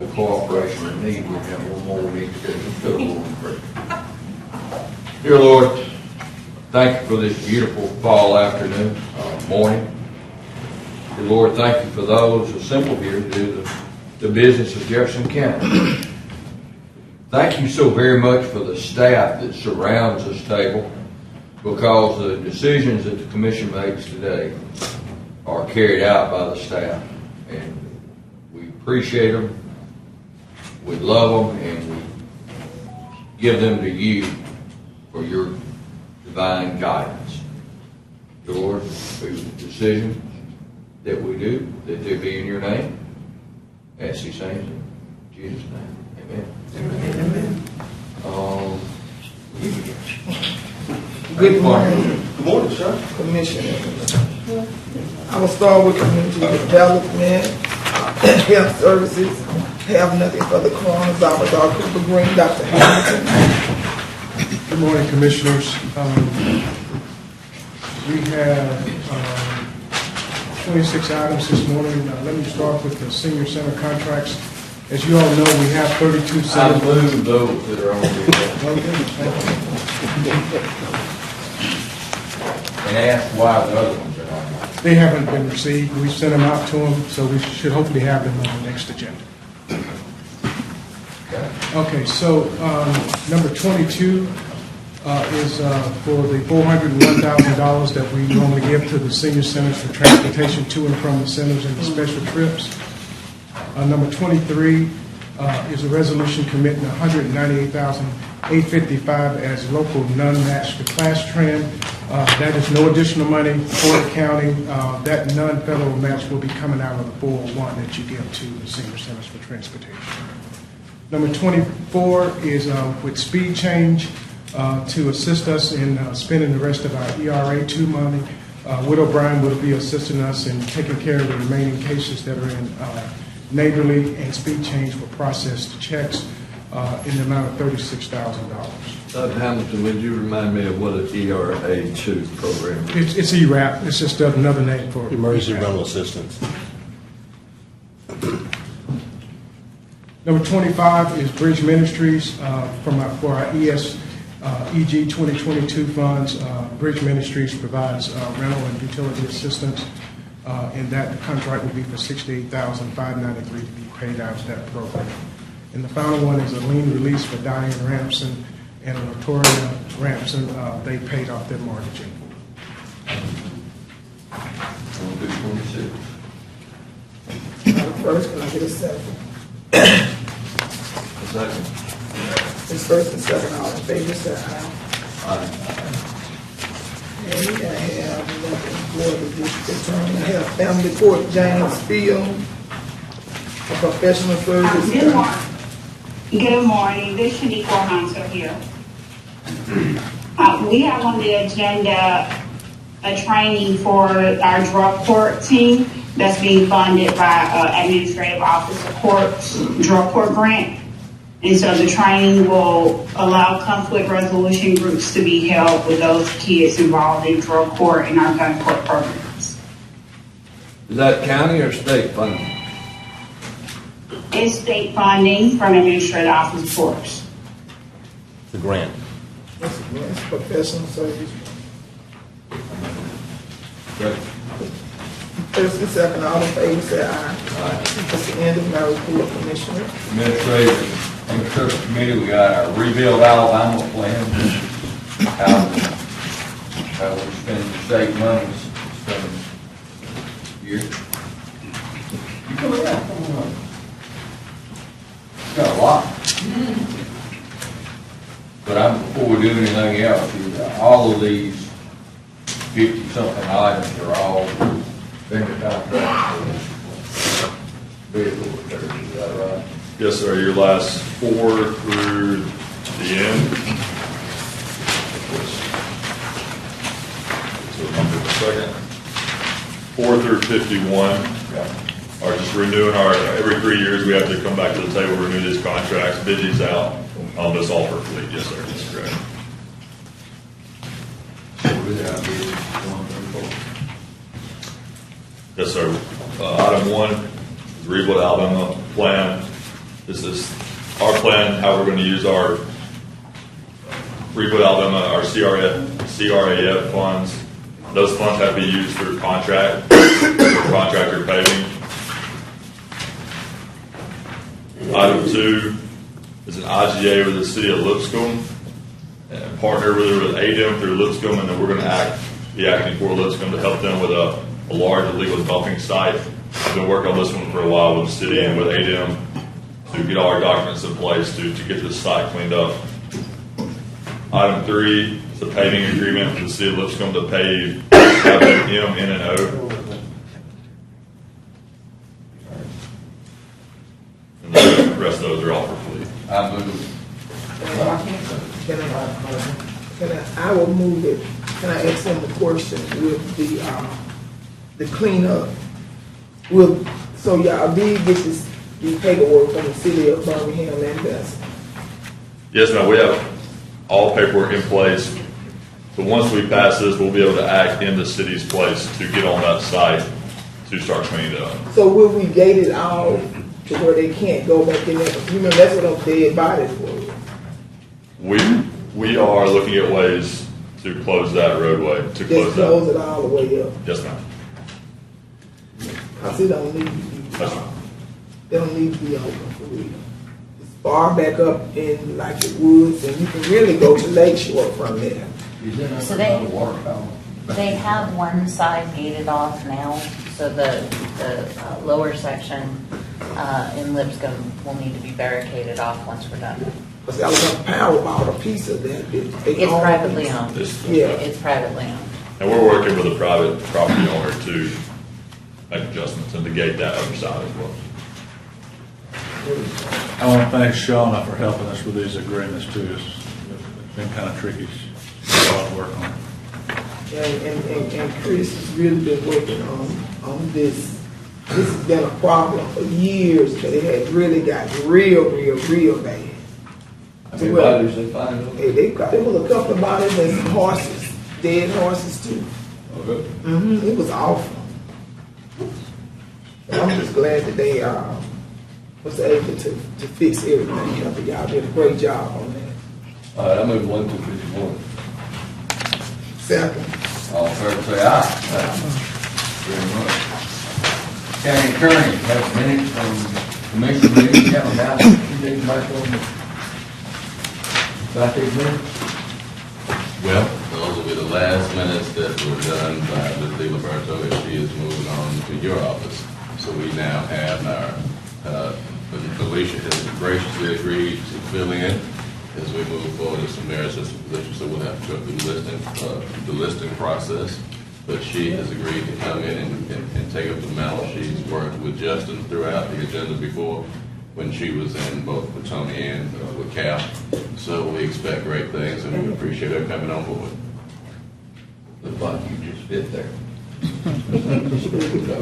The cooperation and need, we have one more we need to do. Go to Lord in prayer. Dear Lord, thank you for this beautiful fall afternoon, morning. Dear Lord, thank you for those assembled here to do the business of Jefferson County. Thank you so very much for the staff that surrounds this table, because the decisions that the commission makes today are carried out by the staff, and we appreciate them. We love them, and we give them to you for your divine guidance. Lord, through the decisions that we do, that they be in your name. Ask these things in Jesus' name. Amen. Amen. Good morning. Good morning, sir. Commissioner. I will start with community development, health services. Have nothing for the coroner's office. Our Cooper Green, Dr. Hamilton. Good morning, commissioners. We have 26 items this morning. Let me start with the senior center contracts. As you all know, we have 32 centers. I move those that are on the and ask why the other ones are not. They haven't been received. We sent them out to them, so we should hopefully have them on the next agenda. Okay, so number 22 is for the $401,000 that we normally give to the senior centers for transportation to and from the centers and the special trips. Number 23 is a resolution committing $198,855 as local non-match to class trend. That is no additional money for the county. That non-federal match will be coming out of the 401 that you give to the senior centers for transportation. Number 24 is with speed change to assist us in spending the rest of our ERA2 money. Widow Bryan will be assisting us in taking care of the remaining cases that are in neighborly, and speed change for processed checks in the amount of $36,000. Hamilton, would you remind me of what an ERA2 program is? It's ERAP. It's just another name for Emergency ERAP. rental assistance. Number 25 is Bridge Ministries for our EG 2022 funds. Bridge Ministries provides rental and utility assistance, and that contract will be for $68,593 to be paid out to that program. And the final one is a lien release for Diane Ramson and Latoria Ramson. They paid off their mortgage. We'll do 26. First, can I get a second? Second. It's first and second, all in favor, say aye. And I have nothing for the district attorney. I have family court, James Field, a professional services. Good morning. This is Shaniqua Hunter here. We have on the agenda a training for our drug court team that's being funded by Administrative Office of Courts Drug Court Grant. And so the training will allow conflict resolution groups to be held with those kids involved in drug court and our gun court programs. Is that county or state funding? It's state funding from Administrative Office of Courts. The grant. It's professional service. First and second, all in favor, say aye. That's the end of my report, Commissioner. Administrative Infrastructure Committee, we got our Rebuild Alabama plan. How we spend state monies this year. You come around, come on. Got a lot. But before we do anything else, all of these 50-something items are all vendor contracts. Vehicle repairs, is that right? Yes, sir. Your last 4 through the end. So number second. 4 through 51 are just renewing every 3 years we have to come back to the table, renew these contracts, bid these out. That's all for fleet. Yes, sir. That's correct. So without bids, 1 through 4. Yes, sir. Item 1 is Rebuild Alabama plan. This is our plan, how we're going to use our Rebuild Alabama, our CRAF funds. Those funds have to be used through contract, for contractor paving. Item 2 is an IGA with the city of Lipscomb, and partner with ADEM through Lipscomb, and then we're going to be acting for Lipscomb to help them with a large illegal dumping site. I've been working on this one for a while with the city and with ADEM to get all our documents in place to get this site cleaned up. Item 3 is a paving agreement for the city of Lipscomb to pave Avenue M, N, and O. And the rest of those are all for fleet. I move. I will move it. Can I ask them the question with the cleanup? So y'all did get the paperwork from the city of Birmingham and Jefferson? Yes, ma'am. We have all paperwork in place. But once we pass this, we'll be able to act in the city's place to get on that site to start cleaning it up. So will we gate it out to where they can't go back in there? You remember, that's what I'm dead bodies for. We are looking at ways to close that roadway. Just close it all the way up. Yes, ma'am. Cause it don't need to be. That's right. They don't need to be open for real. It's far back up in like the woods, and you can really go to Lakeshore from there. So they have one side gated off now, so So the lower section in Lipscomb will need to be barricaded off once we're done. Cause I was on power bought a piece of that. It's privately owned. Yeah. It's privately owned. And we're working with a private property owner to make adjustments and to gate that other side as well. I want to thank Shauna for helping us with these agreements too. It's been kind of tricky. She's a lot of work on it. And Chris has really been working on this. This has been a problem for years, but it had really got real bad. How many bodies they find? Hey, there was a couple of bodies and some horses, dead horses too. Okay. It was awful. I'm just glad that they was able to fix everything. I think y'all did a great job on that. All right, I move 1251. Second. All in favor, say aye. Very much. County Attorney, have minutes from commission meeting, have about 2 days back on about these minutes. Well, those will be the last minutes that were done by Ms. DiLiberto as she is moving on to your office. So we now have our, Alicia has graciously agreed to fill in as we move forward to some merit system positions. So we'll have to go through the listing process. But she has agreed to come in and take up the mantle. She's worked with Justin throughout the agenda before when she was in both with Tony and with Cal. So we expect great things and we appreciate her coming on board. Looks like you just fit there.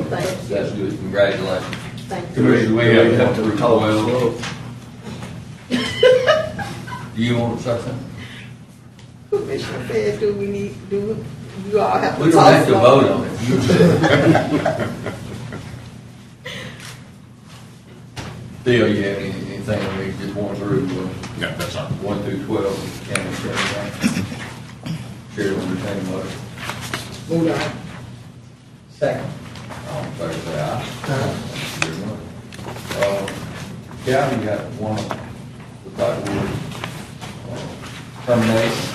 That's good, congratulations. Thank you. Commissioner, we have to recall. Do you want to say something? Commissioner said, do we need, do you all have to We don't have to vote on it. You said. Theo, you have anything we just want through? No, that's all. 1 through 12, county attorney. Chair will entertain a motion. move on? Second. All in favor, say aye. Thank you very much. Cal, you got one, the title word, termination.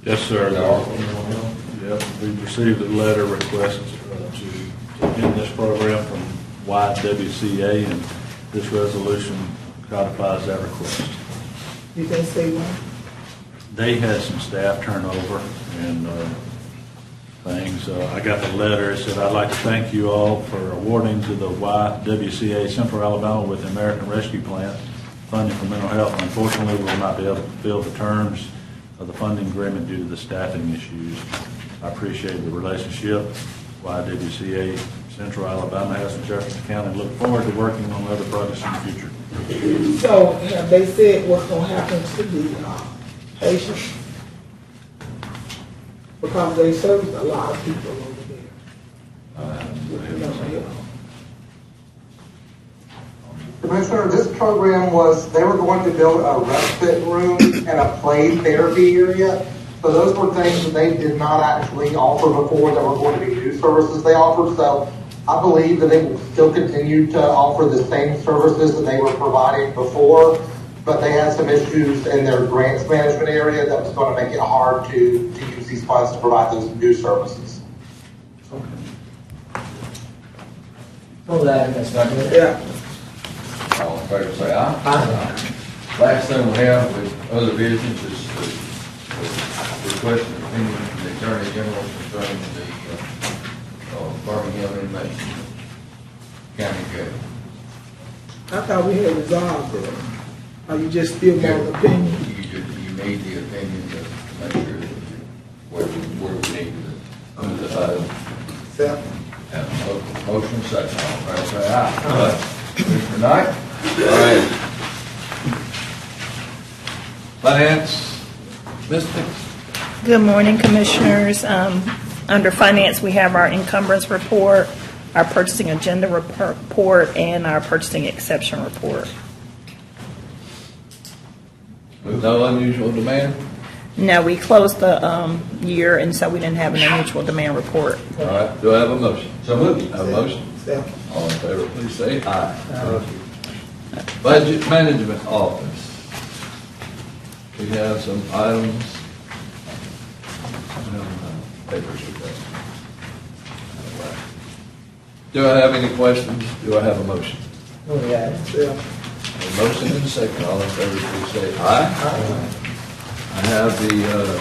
Yes, sir. Anyone else? Yep, we've received a letter request to end this program from YWCA, and this resolution codifies that request. You can say one? They had some staff turnover and things. I got the letter. It said, I'd like to thank you all for awarding to the YWCA Central Alabama with the American Rescue Plan funding for mental health. Unfortunately, we will not be able to fulfill the terms of the funding agreement due to the staffing issues. I appreciate the relationship YWCA Central Alabama has with Jefferson County and look forward to working on other projects in the future. So have they said what's gonna happen to the patients? Because they service a lot of people over there. With mental health. Commissioner, this program they were going to build a respite room and a play therapy area. So those were things that they did not actually offer before that were going to be new services they offered. So I believe that they will still continue to offer the same services that they were providing before, but they had some issues in their grants management area that was going to make it hard to use these funds to provide those new services. Yeah. All in favor, say aye. Aye. Last thing we have with other business is the request of opinion from the Attorney General concerning the Birmingham inmates county jail. I thought we had resolved that. Are you just still want an opinion? You need the opinion to make sure that where we need to decide. Second. Have a motion second. All in favor, say aye. Mr. Knight? All right. Finance, Mr. Good morning, Commissioners. Under Finance, we have our encumbrance report, our purchasing agenda report, and our purchasing exception report. No unusual demand? No, we closed the year, and so we didn't have an unusual demand report. All right, do I have a motion? So moved. Have a motion? Second. All in favor, please say aye. Budget Management Office. We have some items. Papers with that. Do I have any questions? Do I have a motion? Yeah. A motion and a second. All in favor, please say aye. I have the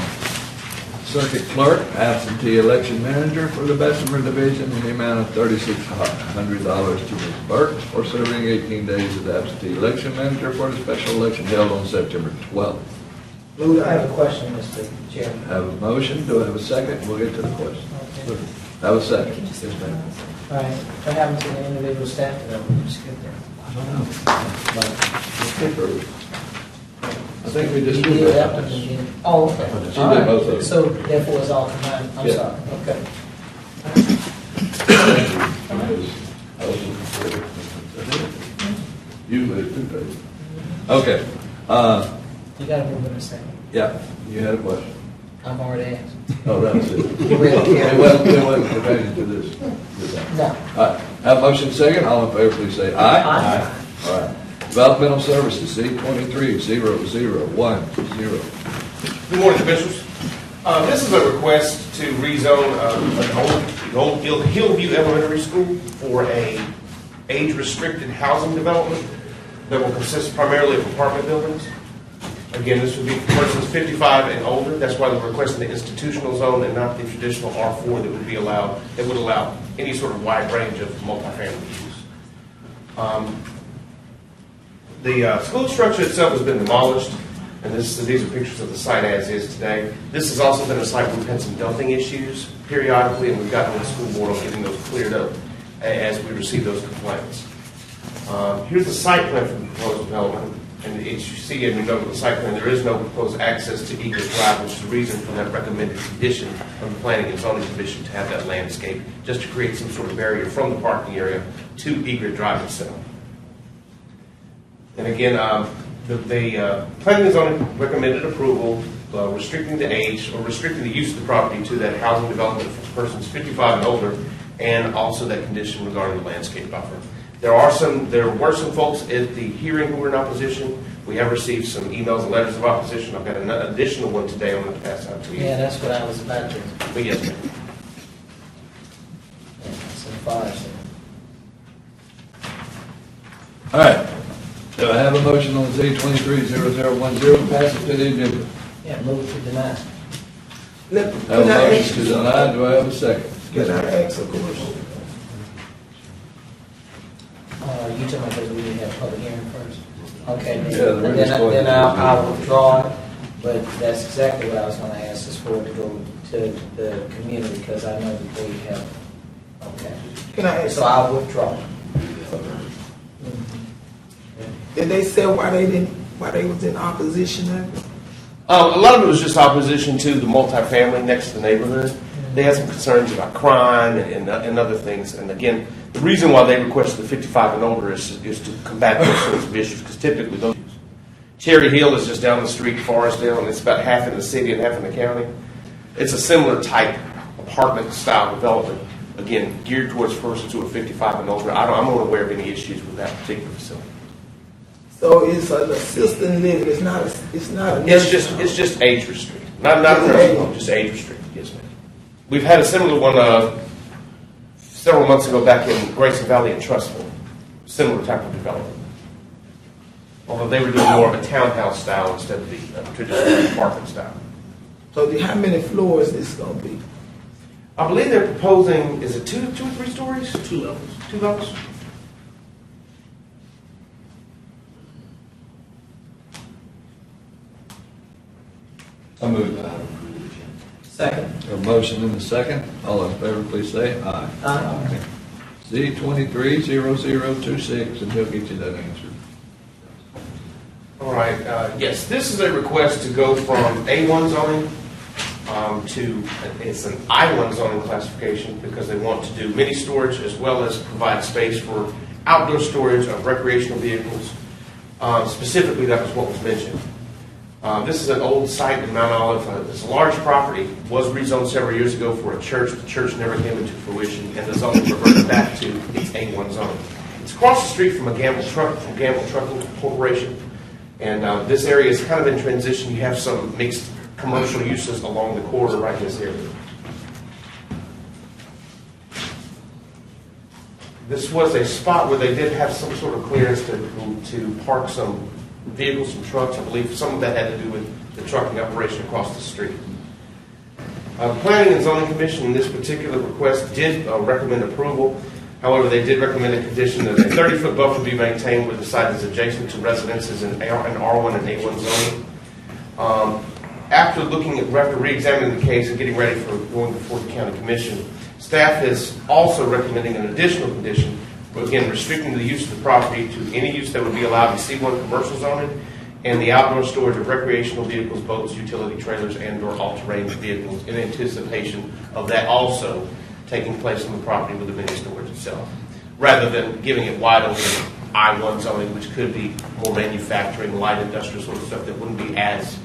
circuit clerk, absentee election manager for the Bessemer Division in the amount of $3,600 to Ms. Burke for serving 18 days as absentee election manager for the special election held on September 12th. I have a question, Mr. Chairman. Have a motion. Do I have a second? We'll get to the question. Okay. Have a second. Yes, ma'am. All right, what happened to the individual staff development? Just get there. I think we just You did did that. that one, you did- Oh, okay. She All did right. both of them. So therefore it's all combined, I'm Yeah. sorry, okay. Usually it's 2 pages. Okay. You gotta move in a second. Yeah, you had a question. I've already asked. Oh, that's it. You ready? It wasn't pertaining to this. No. All right. Have a motion second. All in favor, please say aye. Aye. All right. Developmental Services, C-23-0010. Good morning, Commissioners. This is a request to rezone an old Hillview Elementary School for a age-restricted housing development that will consist primarily of apartment buildings. Again, this would be for persons 55 and older. That's why we're requesting the institutional zone and not the traditional R4 that would be allowed, that would allow any sort of wide range of multifamily use. The school structure itself has been demolished, and these are pictures of the site as is today. This has also been a site where we've had some dumping issues periodically, and we've gotten on the school board on getting those cleared up as we receive those complaints. Here's the site plan for the proposed development, and as you see in the site plan, there is no proposed access to Egret Drive, which is the reason for that recommended condition from the Planning and Zoning Commission to have that landscape, just to create some sort of barrier from the parking area to Egret Drive itself. And again, the Planning and Zoning recommended approval, restricting the age or restricting the use of the property to that housing development for persons 55 and older, and also that condition regarding the landscape buffer. There were some folks at the hearing who were in opposition. We have received some emails and letters of opposition. I've got an additional one today I'm going to pass out to you. Yeah, that's what I was about to. But yes, ma'am. So far, so. All right. Do I have a motion on Z-23-0010, pass it to the agenda? Yeah, move to deny. Have a motion to deny. Do I have a second? Can I ask a question? You talking about because we didn't have public hearing first? Okay, Yeah, then I'll withdraw it, but that's exactly what I was gonna ask, is for it to go to the community, because I know that they have, okay. Can I ask? So I'll withdraw. Did they say why they was in opposition then? A lot of it was just opposition to the multifamily next to the neighborhood. They had some concerns about crime and other things. And again, the reason why they requested the 55 and older is to combat those sorts of issues, because typically those issues. Cherry Hill is just down the street, Forestdale, and it's about half in the city and half in the county. It's a similar type apartment style development, again, geared towards persons who are 55 and older. I'm not aware of any issues with that particular facility. So it's an assisted living. It's not. It's just age restricted, not a nursing home, just age restricted. Yes, ma'am. We've had a similar one several months ago back in Grayson Valley and Trustful. Similar type of development, although they were doing more of a townhouse style instead of the traditional apartment style. So how many floors is going to be? I believe they're proposing. Is it two or three stories? 2 levels. 2 levels. I move that. Second. A motion and a second. All in favor, please say aye. Aye. Z-23-0026, and he'll get you that answer. All right. Yes, this is a request to go from A1 zoning to it's an I1 zoning classification, because they want to do mini storage as well as provide space for outdoor storage of recreational vehicles. Specifically, that was what was mentioned. This is an old site in Mount Olive. It's a large property. Was rezoned several years ago for a church. The church never came into fruition, and the zoning reverted back to its A1 zone. It's across the street from Gamble Trucking Corporation, and this area is kind of in transition. You have some mixed commercial uses along the corridor right in this area. this was a spot where they did have some sort of clearance to park some vehicles, some trucks. I believe some of that had to do with the trucking operation across the street. The Planning and Zoning Commission in this particular request did recommend approval. However, they did recommend a condition that a 30-foot buffer be maintained where the site is adjacent to residences in R1 and A1 zoning. After re-examining the case and getting ready for going before the county commission, staff is also recommending an additional condition, again, restricting the use of the property to any use that would be allowed in C1 commercial zoning and the outdoor storage of recreational vehicles, boats, utility trailers, and/or all-terrain vehicles in anticipation of that also taking place on the property with the mini storage itself, rather than giving it wide open I1 zoning, which could be more manufacturing, light industrial sort of stuff that wouldn't be as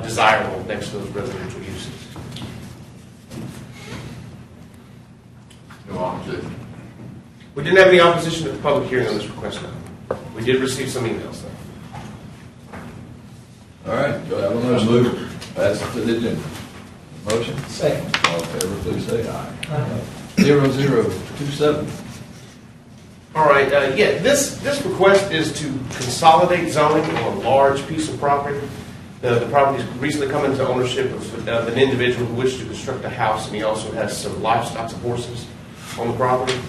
desirable next to those residential uses. No opposition. We didn't have any opposition at the public hearing on this request, no. We did receive some emails, though. All right, do I have a motion? Pass it to the agenda. Motion? Second. All in favor, please say aye. 0027. All right, this request is to consolidate zoning on a large piece of property. The property has recently come into ownership of an individual who wished to construct a house, and he also has some livestock, some horses on the property.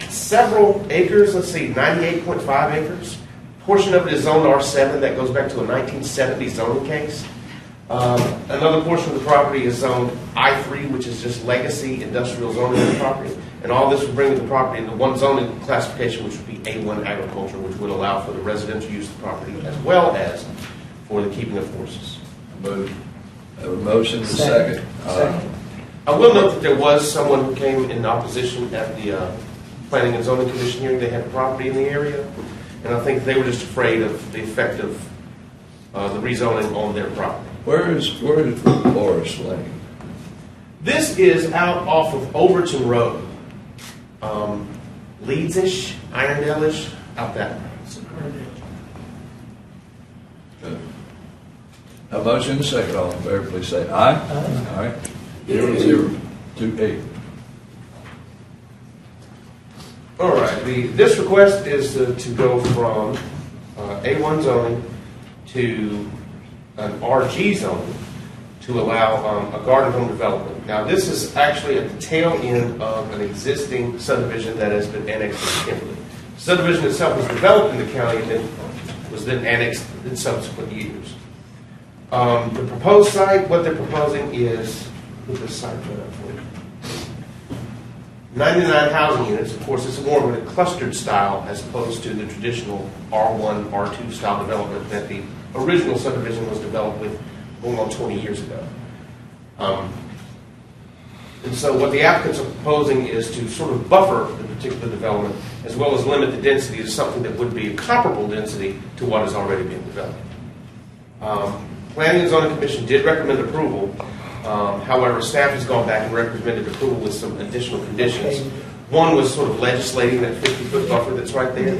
Several acres, let's see, 98.5 acres. Portion of it is zoned R7. That goes back to a 1970 zoning case. Another portion of the property is zoned I3, which is just legacy industrial zoning of the property. And all this would bring the property into one zoning classification, which would be A1 agriculture, which would allow for the residential use of the property as well as for the keeping of horses. Move. Have a motion, and a second. I will note that there was someone who came in opposition at the Planning and Zoning Commission hearing. They had property in the area, and I think they were just afraid of the effect of the rezoning on their property. Where is Forest Lane? This is out off of Overton Road. Leeds-ish, Irondale-ish, out that way. A motion, and a second. All in favor, please say aye. All right. 0028. All right, this request is to go from A1 zoning to an RG zoning to allow a garden home development. Now, this is actually at the tail end of an existing subdivision that has been annexed to Kimberly. The subdivision itself was developed in the county and then was then annexed in subsequent years. The proposed site, what they're proposing is, put this site right up for you. 99 housing units. Of course, it's more of a clustered style as opposed to the traditional R1, R2 style development that the original subdivision was developed with going on 20 years ago. And so what the applicants are proposing is to sort of buffer the particular development as well as limit the density to something that would be a comparable density to what is already being developed. Planning and Zoning Commission did recommend approval. However, staff has gone back and recommended approval with some additional conditions. One was sort of legislating that 50-foot buffer that's right there,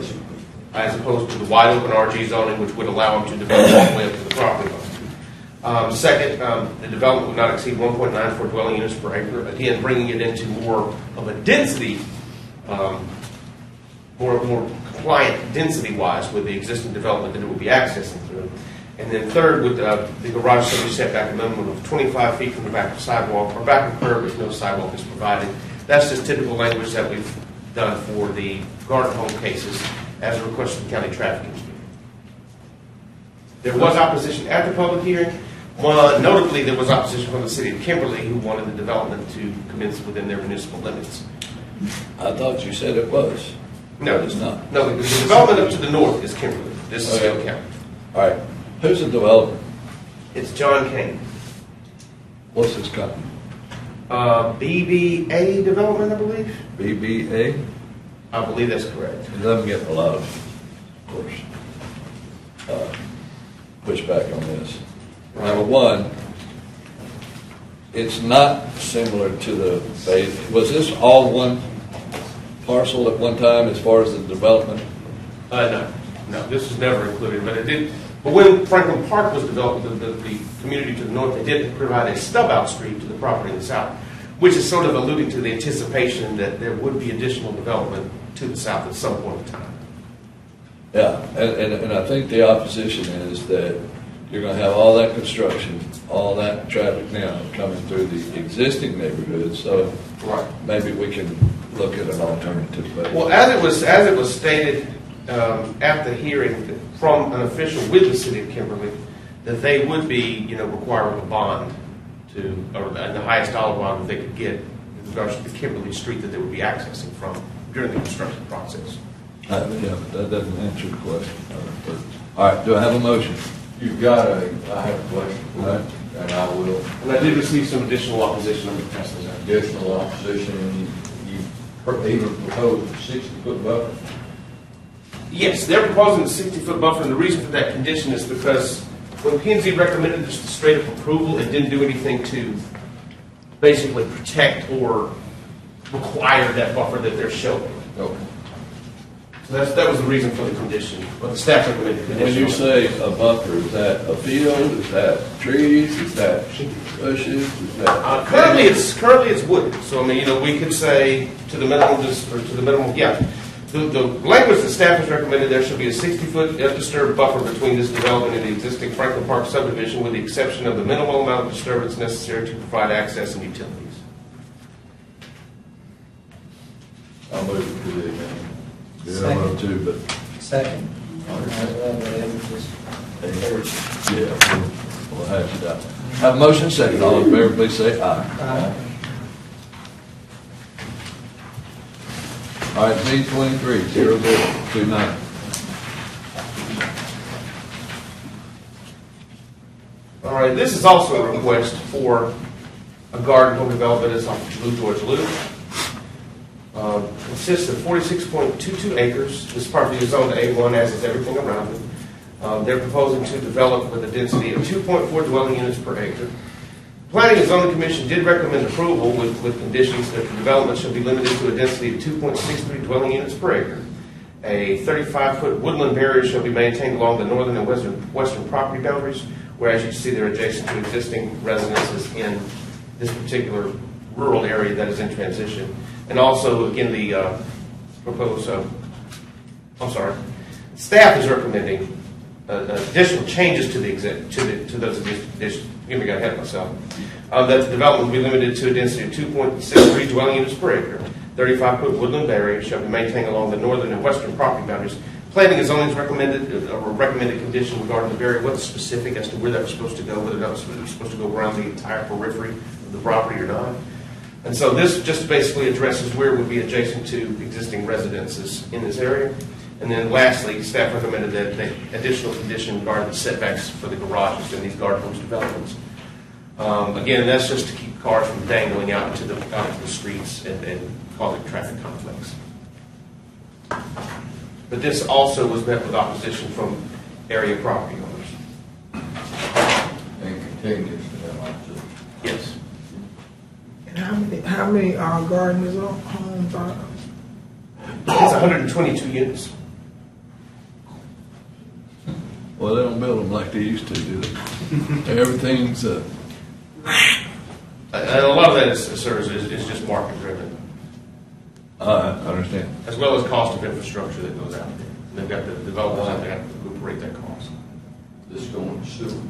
as opposed to the wide open RG zoning, which would allow them to develop all the way up to the property line. Second, the development would not exceed 1.94 dwelling units per acre, again, bringing it into more of a density, more compliant density-wise with the existing development that it would be accessing through. And then third, with the garage subject setback a minimum of 25 feet from the back of the sidewalk, or back of curb if no sidewalk is provided. That's just typical language that we've done for the garden home cases as a request from the county traffic engineer. There was opposition at the public hearing. Notably, there was opposition from the city of Kimberly, who wanted the development to commence within their municipal limits. I thought you said it was. No, it's not. No, the development up to the north is Kimberly. This is Scale County. All right. Who's the developer? It's John Kane. What's his company? BBA Development, I believe. BBA? I believe that's correct. It doesn't get a lot of course, pushback on this. Right. Number one, it's not similar to the, was this all one parcel at one time as far as the development? No, this was never included, but it did. But when Franklin Park was developed, the community to the north, they did provide a stub-out street to the property in the south. which is sort of alluding to the anticipation that there would be additional development to the south at some point in time. Yeah, and I think the opposition is that you're gonna have all that construction, all that traffic now coming through the existing neighborhood, so Right. maybe we can look at an alternative. But Well, as it was stated at the hearing from an official with the city of Kimberly, that they would be, requiring a bond or the highest dollar bond that they could get in regards to the Kimberly Street that they would be accessing from during the construction process. yeah, but that doesn't answer the question. All right, do I have a motion? I have a question for that, and I will. And I did receive some additional opposition. I'm going to pass those out. Additional opposition, you even proposed a 60-foot buffer? Yes, they're proposing a 60-foot buffer, and the reason for that condition is because when P&Z recommended just a straight-up approval, it didn't do anything to basically protect or require that buffer that they're showing. Okay. So that was the reason for the condition, or the staff recommended condition. When you say a buffer, is that a field, is that trees, is that bushes, is that? Currently it's wooded. So I mean, we could say to the minimum, yeah. The language that staff has recommended, there should be a 60-foot undisturbed buffer between this development and the existing Franklin Park subdivision, with the exception of the minimal amount of disturbance necessary to provide access and utilities. I'll move it to the amendment. Yeah, I will too, but. Second. Yeah, we'll hash it out. Have a motion second. All in favor, please say aye. Aye. All right, Z23-0029. All right, this is also a request for a garden home development. It's off Blue George Loop. Consists of 46.22 acres. This property is zoned to A1, as is everything around it. They're proposing to develop with a density of 2.4 dwelling units per acre. Planning and Zoning Commission did recommend approval with conditions that the development shall be limited to a density of 2.63 dwelling units per acre. A 35-foot woodland barrier shall be maintained along the northern and western property boundaries, whereas you see they're adjacent to existing residences in this particular rural area that is in transition. And also, again, the proposed, staff is recommending additional changes to those additions. Got ahead of myself. That the development will be limited to a density of 2.63 dwelling units per acre. 35-foot woodland barrier shall be maintained along the northern and western property boundaries. Planning and zoning is recommended condition regarding the barrier wasn't specific as to where that was supposed to go, whether that was supposed to go around the entire periphery of the property or not. And so this just basically addresses where it would be adjacent to existing residences in this area. And then lastly, staff recommended that the additional condition regarding the setbacks for the garages in these garden homes developments. Again, that's just to keep cars from dangling out into the streets and causing traffic conflicts. But this also was met with opposition from area property owners. And continues to have opposition. Yes. And how many gardens or homes are? It's 122 units. Well, they don't build them like they used to, do they? Everything's, And a lot of that is just market driven, I understand. as well as cost of infrastructure that goes out there. They've got the developers out there have to recuperate that cost. This is going to sewer.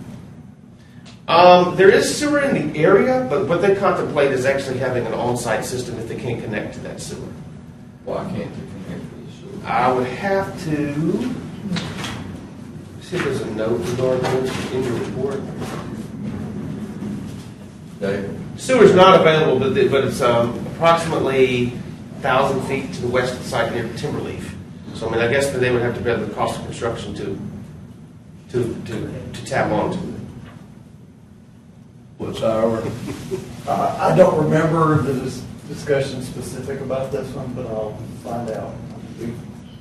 There is sewer in the area, but what they contemplate is actually having an on-site system if they can't connect to that sewer. Why can't they connect to the sewer? I would have to see if there's a note regarding this in your report. David? Sewer's not available, but it's approximately 1,000 feet to the west of the site near Timberleaf. So I mean, I guess that they would have to bear the cost of construction to tap onto it. What's our, I don't remember the discussion specific about this one, but I'll find out. We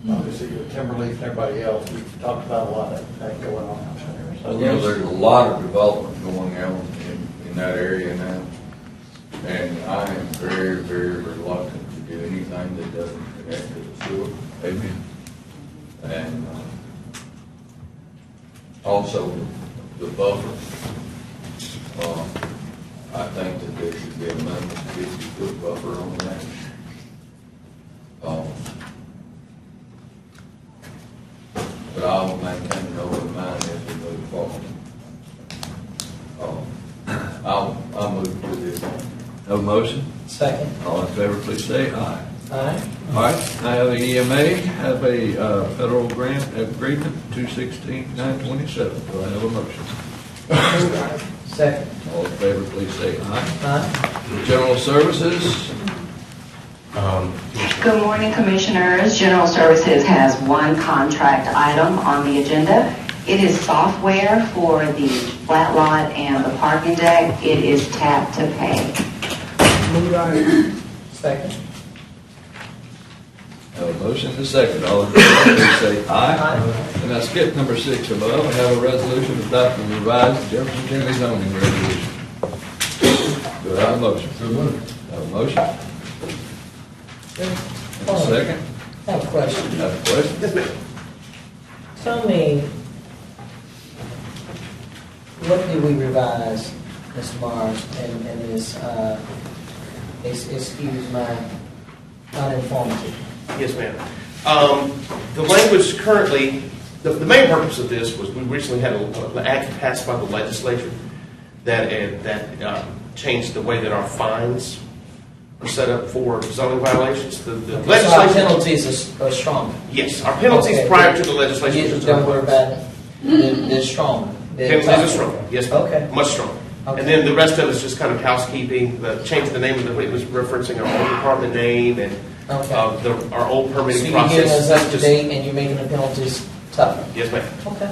obviously with Timberleaf and everybody else, we've talked about a lot of that going on out there. So There's a lot of development going on in that area now. And I am very, very reluctant to do anything that doesn't connect to the sewer. amen. And also the buffer. I think that this is be a minimum 50-foot buffer on that. But I'll maintain an open mind as we move forward. I'll move to this. Have a motion? Second. All in favor, please say aye. Aye. All right, I have a EMA, have a federal grant agreement, 216-927. Do I have a motion? Second. All in favor, please say aye. Aye. General Services, Good morning, Commissioners. General Services has one contract item on the agenda. It is software for the flat lot and the parking deck. It is tap to pay. Move on. Second. have a motion and a second. All in favor, please say aye. Aye. And I skipped number 6 above. I have a resolution adopting revised Jefferson County zoning resolution. Do I have a motion? Have a motion? And a second? I have a question. Have a question? Yes, ma'am. Tell me, what did we revise, Mr. Mars, in this, excuse my uninformative? Yes, ma'am. The language currently, the main purpose of this was we recently had an act passed by the legislature that changed the way that our fines are set up for zoning violations. The So our legislation. penalties are stronger? Yes, our penalties Okay. prior to the legislation. You don't worry about it. They're stronger. They're Penalties are tougher. stronger, yes, Okay. much stronger. Okay. And then the rest of it's just kind of housekeeping, the change of the name of it was referencing our old department name and Okay. our old So permitting you're process. getting us up to Just- date and you're making the penalties tougher? Yes, ma'am. Okay.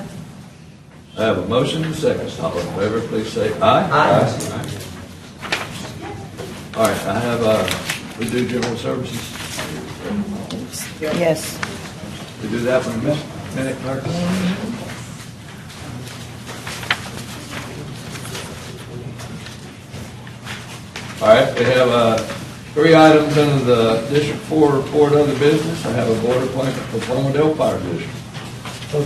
I have a motion and a second. All in favor, please say aye. Aye. All right, I have, we do general services. Yes. We do that one, Ms. Minute Clerk? All right, we have 3 items under the District 4 report of the business. I have a board appointment for Palmadale Fire District.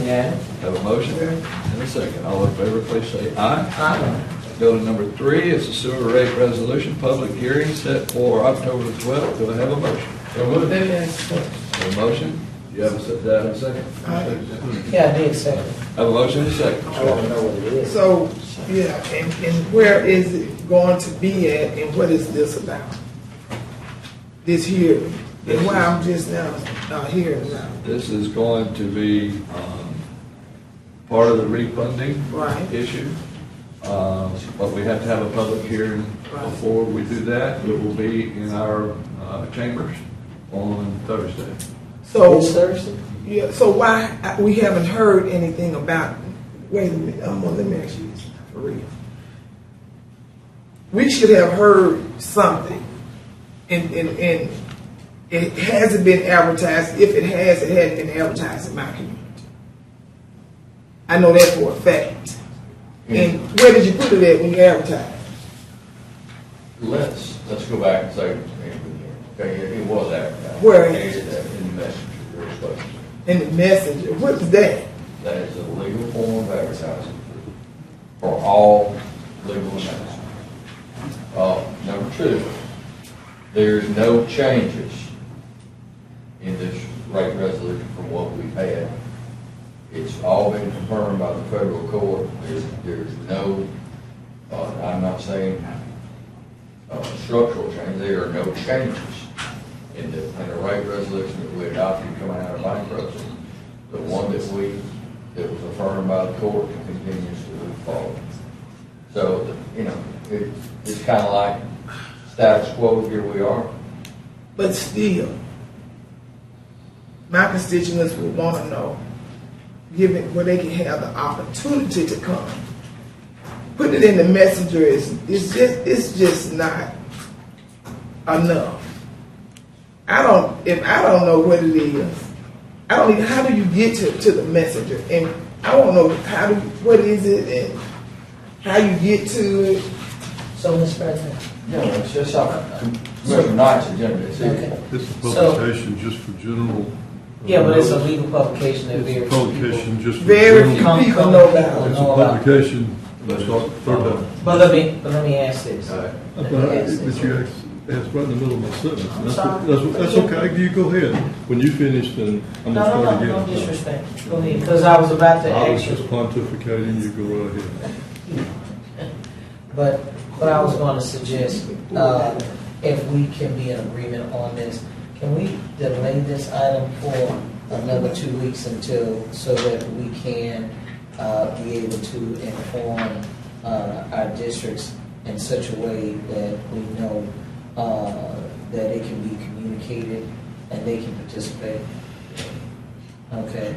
Yeah. Have a motion and a second. All in favor, please say aye. Aye. Go to number 3, it's a sewer rate resolution, public hearing set for October the 12th. Do I have a motion? Have a motion? Do you have a second? Yeah, I did second. Have a motion and a second. I want to know what it is. So, yeah, and where is it going to be at, and what is this about? This hearing, and why I'm just now hearing now. This is going to be part of the refunding Right. issue. But we have to have a public hearing before we do that. It will be in our chambers on Thursday. So, This Thursday? yeah, so why we haven't heard anything about, wait a minute, let me ask you this, for real. We should have heard something, and it hasn't been advertised. If it has, it hadn't been advertised in my community. I know that for a fact. And where did you put it at when you advertised? Let's go back and say, okay, it was advertised. Where? It is in the messenger, you're supposed to. In the messenger, what is that? That is a legal form of advertising for all legal announcements. Number 2, there's no changes in this rate resolution from what we've had. It's all been confirmed by the federal court. There's no, I'm not saying structural change, there are no changes in the rate resolution that we adopted coming out of bankruptcy. The one that was affirmed by the court continues to move forward. So, it's kind of like status quo, here we are. But still, my constituents would want to know, given where they can have the opportunity to come. Put it in the messenger it's just not enough. If I don't know what it is, I don't even, how do you get to the messenger? And I don't know what is it and how you get to it. So, Mr. President? No, it's just Commissioner Knight's agenda. It's Okay. It's a publication just for general. Yeah, but it's a legal publication that very few people. Publication just for Very general. few people know about it. It's a publication Let's start third down. But let me ask this. All right. Let me ask this. But you asked right in the middle of my sentence. I'm That's sorry. that's okay. You go ahead. When you finish, then I'm No, gonna start no again. disrespect. Go ahead, because I was about to I was ask you. just pontificating. You go right ahead. But I was going to suggest, if we can be in agreement on this, can we delay this item for another 2 weeks so that we can be able to inform our districts in such a way that we know that it can be communicated and they can participate? Okay.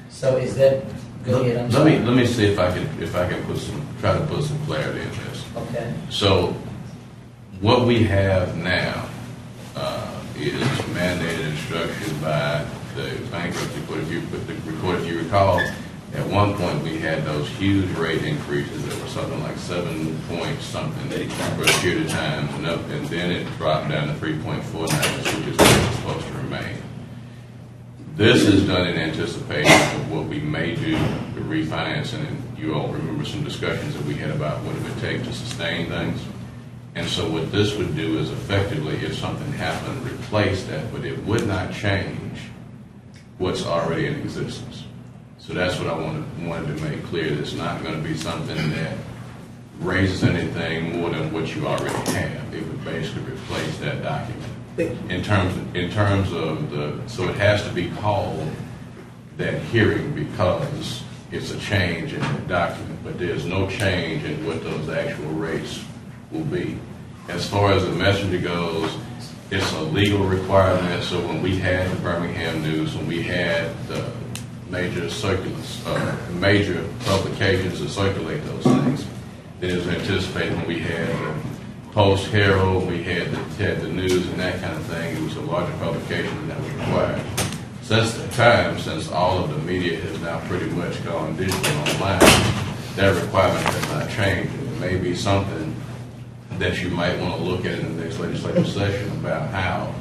So is that good? I'm sorry. Let me see if I can try to put some clarity in this. Okay. So what we have now is mandated instruction by the bankruptcy court. If you recall, at one point we had those huge rate increases that were something like 7 point something for a period of time, and then it dropped down to 3.49, which is where it's supposed to remain. This is done in anticipation of what we may do to refinancing, and you all remember some discussions that we had about what it would take to sustain things. And so what this would do is effectively, if something happened, replace that, but it would not change what's already in existence. So that's what I wanted to make clear. That it's not going to be something that raises anything more than what you already have. It would basically replace that document. In terms of so it has to be called that hearing because it's a change in the document, but there's no change in what those actual rates will be. As far as the messenger goes, it's a legal requirement. So when we had the Birmingham News, when we had the major circulars, major publications that circulate those things, then it was anticipated when we had the Post Herald, we had the news and that kind of thing. It was a larger publication that was required. Since the time, since all of the media has now pretty much gone digital online, that requirement has not changed. It may be something that you might want to look at in the next legislative session about how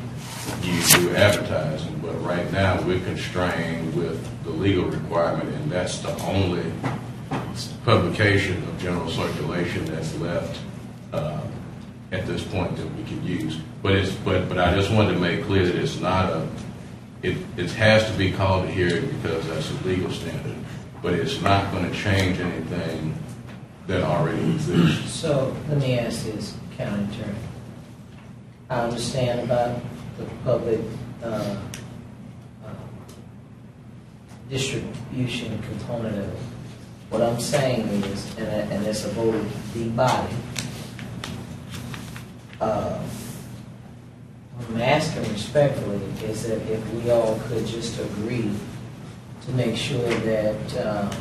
you do advertising. But right now, we're constrained with the legal requirement, and that's the only publication of general circulation that's left at this point that we can use. But I just wanted to make clear that it's not it has to be called a hearing because that's a legal standard, but it's not going to change anything that already exists. So let me ask this, County Attorney. I understand about the public distribution component of it. What I'm saying is, and it's a vote of the body, I'm asking respectfully is that if we all could just agree to make sure that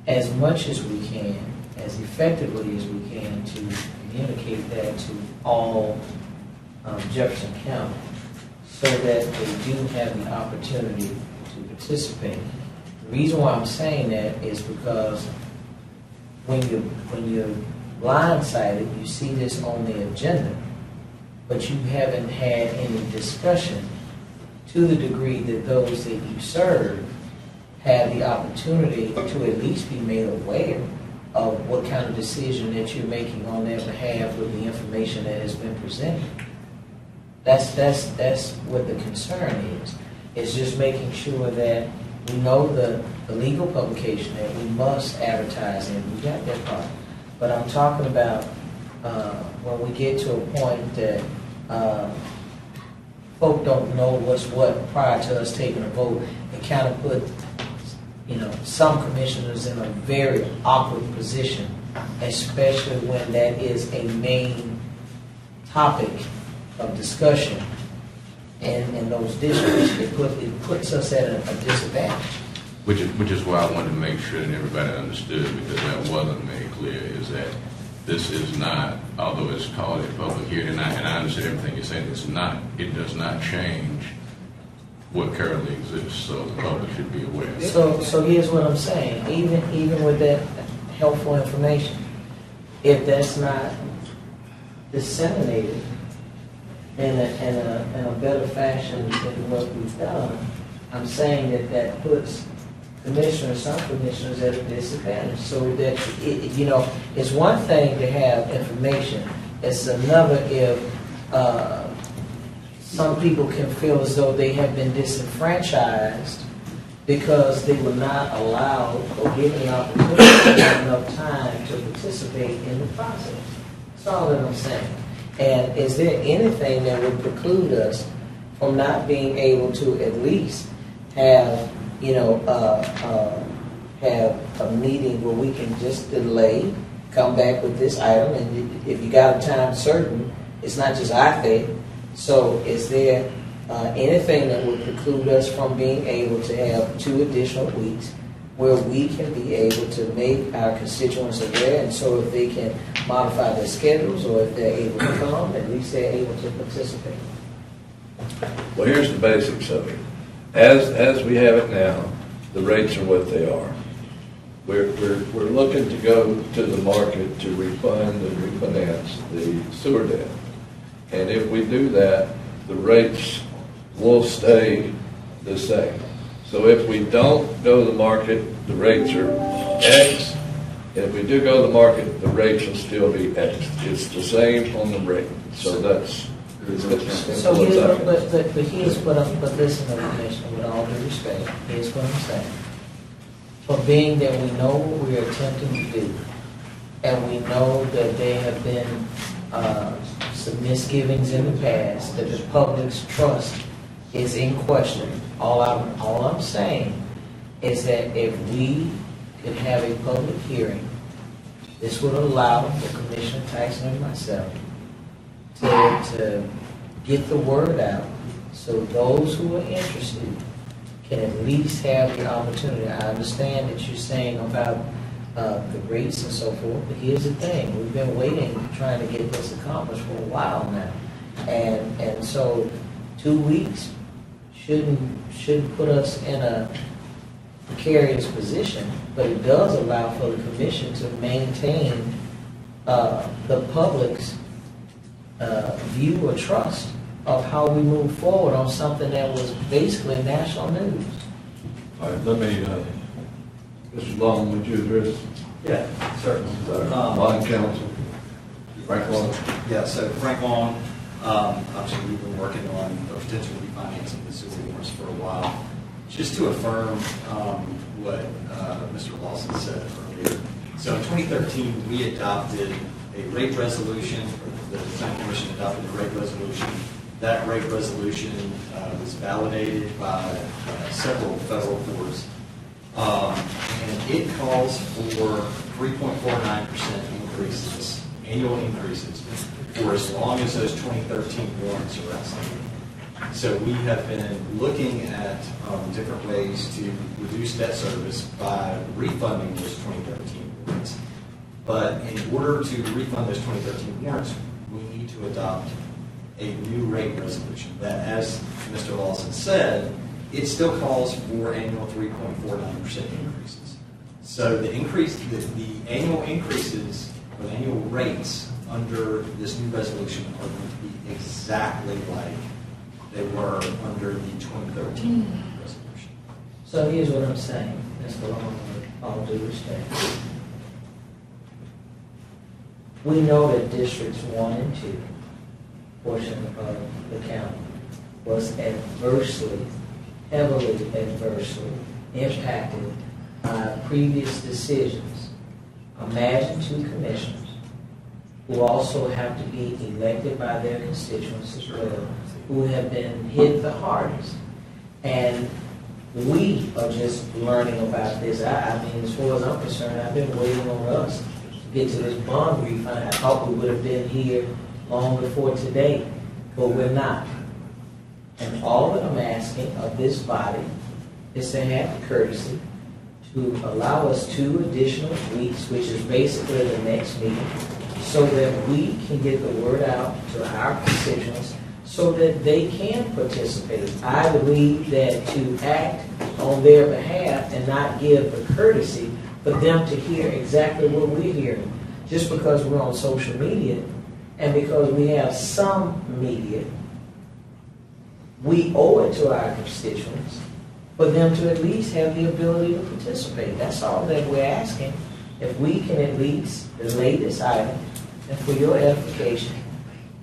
as much as we can, as effectively as we can, to communicate that to all Jefferson County so that they do have the opportunity to participate. The reason why I'm saying that is because when you're blindsided, you see this on the agenda, but you haven't had any discussion to the degree that those that you serve have the opportunity to at least be made aware of what kind of decision that you're making on their behalf with the information that has been presented. That's what the concern is. It's just making sure that we know the legal publication that we must advertise in. We got that part. But I'm talking about when we get to a point that folk don't know what's what prior to us taking a vote, it kind of put some commissioners in a very awkward position, especially when that is a main topic of discussion in those districts. It puts us at a disadvantage. Which is why I wanted to make sure that everybody understood, because that wasn't made clear, is that this is not, although it's called a public hearing, and I understand everything you're saying, it does not change what currently exists, so the public should be aware. So here's what I'm saying, even with that helpful information, if that's not disseminated in a better fashion than what we've done, I'm saying that puts commissioners, some commissioners at a disadvantage. So that, it's one thing to have information. It's another if some people can feel as though they have been disenfranchised because they were not allowed or given the opportunity to have enough time to participate in the process. That's all that I'm saying. And is there anything that would preclude us from not being able to at least have, have a meeting where we can just delay, come back with this item, and if you got a time certain, it's not just I think. So is there anything that would preclude us from being able to have 2 additional weeks where we can be able to make our constituents aware, and so if they can modify their schedules or if they're able to come, at least they're able to participate? Well, here's the basics of it. As we have it now, the rates are what they are. We're looking to go to the market to refund and refinance the sewer debt. And if we do that, the rates will stay the same. So if we don't go to the market, the rates are X. If we do go to the market, the rates will still be X. It's the same on the rate. So that's as simple as that. But here's what but listen to the commissioner, with all due respect, here's what I'm saying. For being that we know what we're attempting to do, and we know that there have been some misgivings in the past, that the public's trust is in question. All I'm saying is that if we could have a public hearing, this would allow the Commissioner Tyson and myself to get the word out so those who are interested can at least have the opportunity. I understand that you're saying about the rates and so forth, but here's the thing. We've been waiting, trying to get this accomplished for a while now. And so 2 weeks shouldn't put us in a precarious position, but it does allow for the commission to maintain the public's view or trust of how we move forward on something that was basically national news. All right, let me, Mr. Long, would you address? Yeah, certainly. Bond counsel, Frank Long. Yeah, so Frank Long, obviously we've been working on the potential refinancing the sewer warrants for a while. Just to affirm what Mr. Lawson said earlier. So in 2013, we adopted a rate resolution, or the Design Commission adopted a rate resolution. That rate resolution was validated by several federal courts. And it calls for 3.49% increases, annual increases, for as long as those 2013 warrants are outstanding. So we have been looking at different ways to reduce debt service by refunding those 2013 warrants. But in order to refund those 2013 warrants, we need to adopt a new rate resolution that, as Mr. Lawson said, it still calls for annual 3.49% increases. So the annual increases, or annual rates under this new resolution are going to be exactly like they were under the 2013 resolution. So here's what I'm saying, Mr. Long, with all due respect. We know that districts 1 and 2, portion of the county, was heavily adversely impacted by previous decisions. Imagine 2 commissioners who also have to be elected by their constituents as well, who have been hit the hardest. And we are just learning about this. I mean, as far as I'm concerned, I've been waiting on us to get to this bond refund. I thought we would have been here long before today, but we're not. And all that I'm asking of this body is to have the courtesy to allow us 2 additional weeks, which is basically the next meeting, so that we can get the word out to our constituents so that they can participate. I believe that to act on their behalf and not give the courtesy for them to hear exactly what we're hearing, just because we're on social media and because we have some media, we owe it to our constituents for them to at least have the ability to participate. That's all that we're asking. If we can at least delay this item, and for your edification,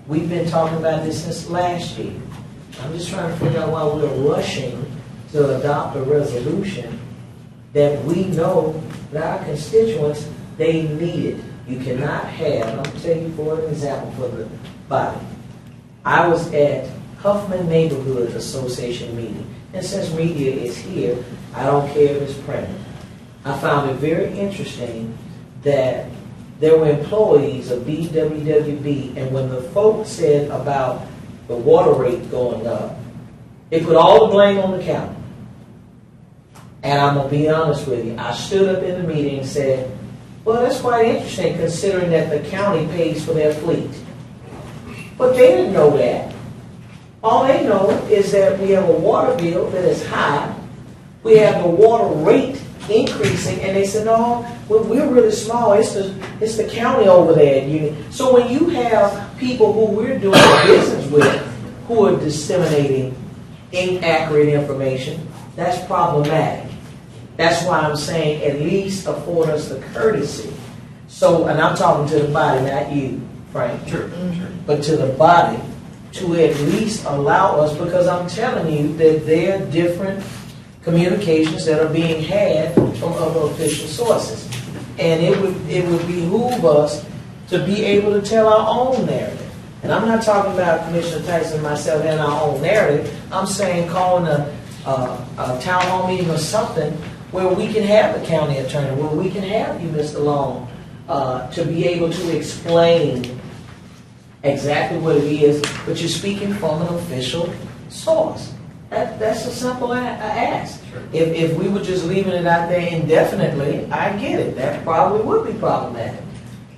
we've been talking about this since last year. I'm just trying to figure out why we're rushing to adopt a resolution that we know that our constituents, they need it. You cannot have, I'm going to tell you for an example for the body. I was at Huffman Neighborhood Association meeting, and since media is here, I don't care if it's printed. I found it very interesting that there were employees of BWWB, and when the folks said about the water rate going up, they put all the blame on the county. And I'm going to be honest with you, I stood up in the meeting and said, well, that's quite interesting considering that the county pays for their fleet. But they didn't know that. All they know is that we have a water bill that is high. We have the water rate increasing, and they said, no, we're really small. It's the county over there at Union. So when you have people who we're doing business with who are disseminating inaccurate information, that's problematic. That's why I'm saying at least afford us the courtesy. So, and I'm talking to the body, not you, Frank. Sure. But to the body, to at least allow us, because I'm telling you that there are different communications that are being had from other official sources. And it would behoove us to be able to tell our own narrative. And I'm not talking about Commissioner Tyson and myself and our own narrative. I'm saying calling a town hall meeting or something where we can have the county attorney, where we can have you, Mr. Long, to be able to explain exactly what it is, but you're speaking from an official source. That's a simple ask. Sure. If we were just leaving it out there indefinitely, I get it. That probably would be problematic.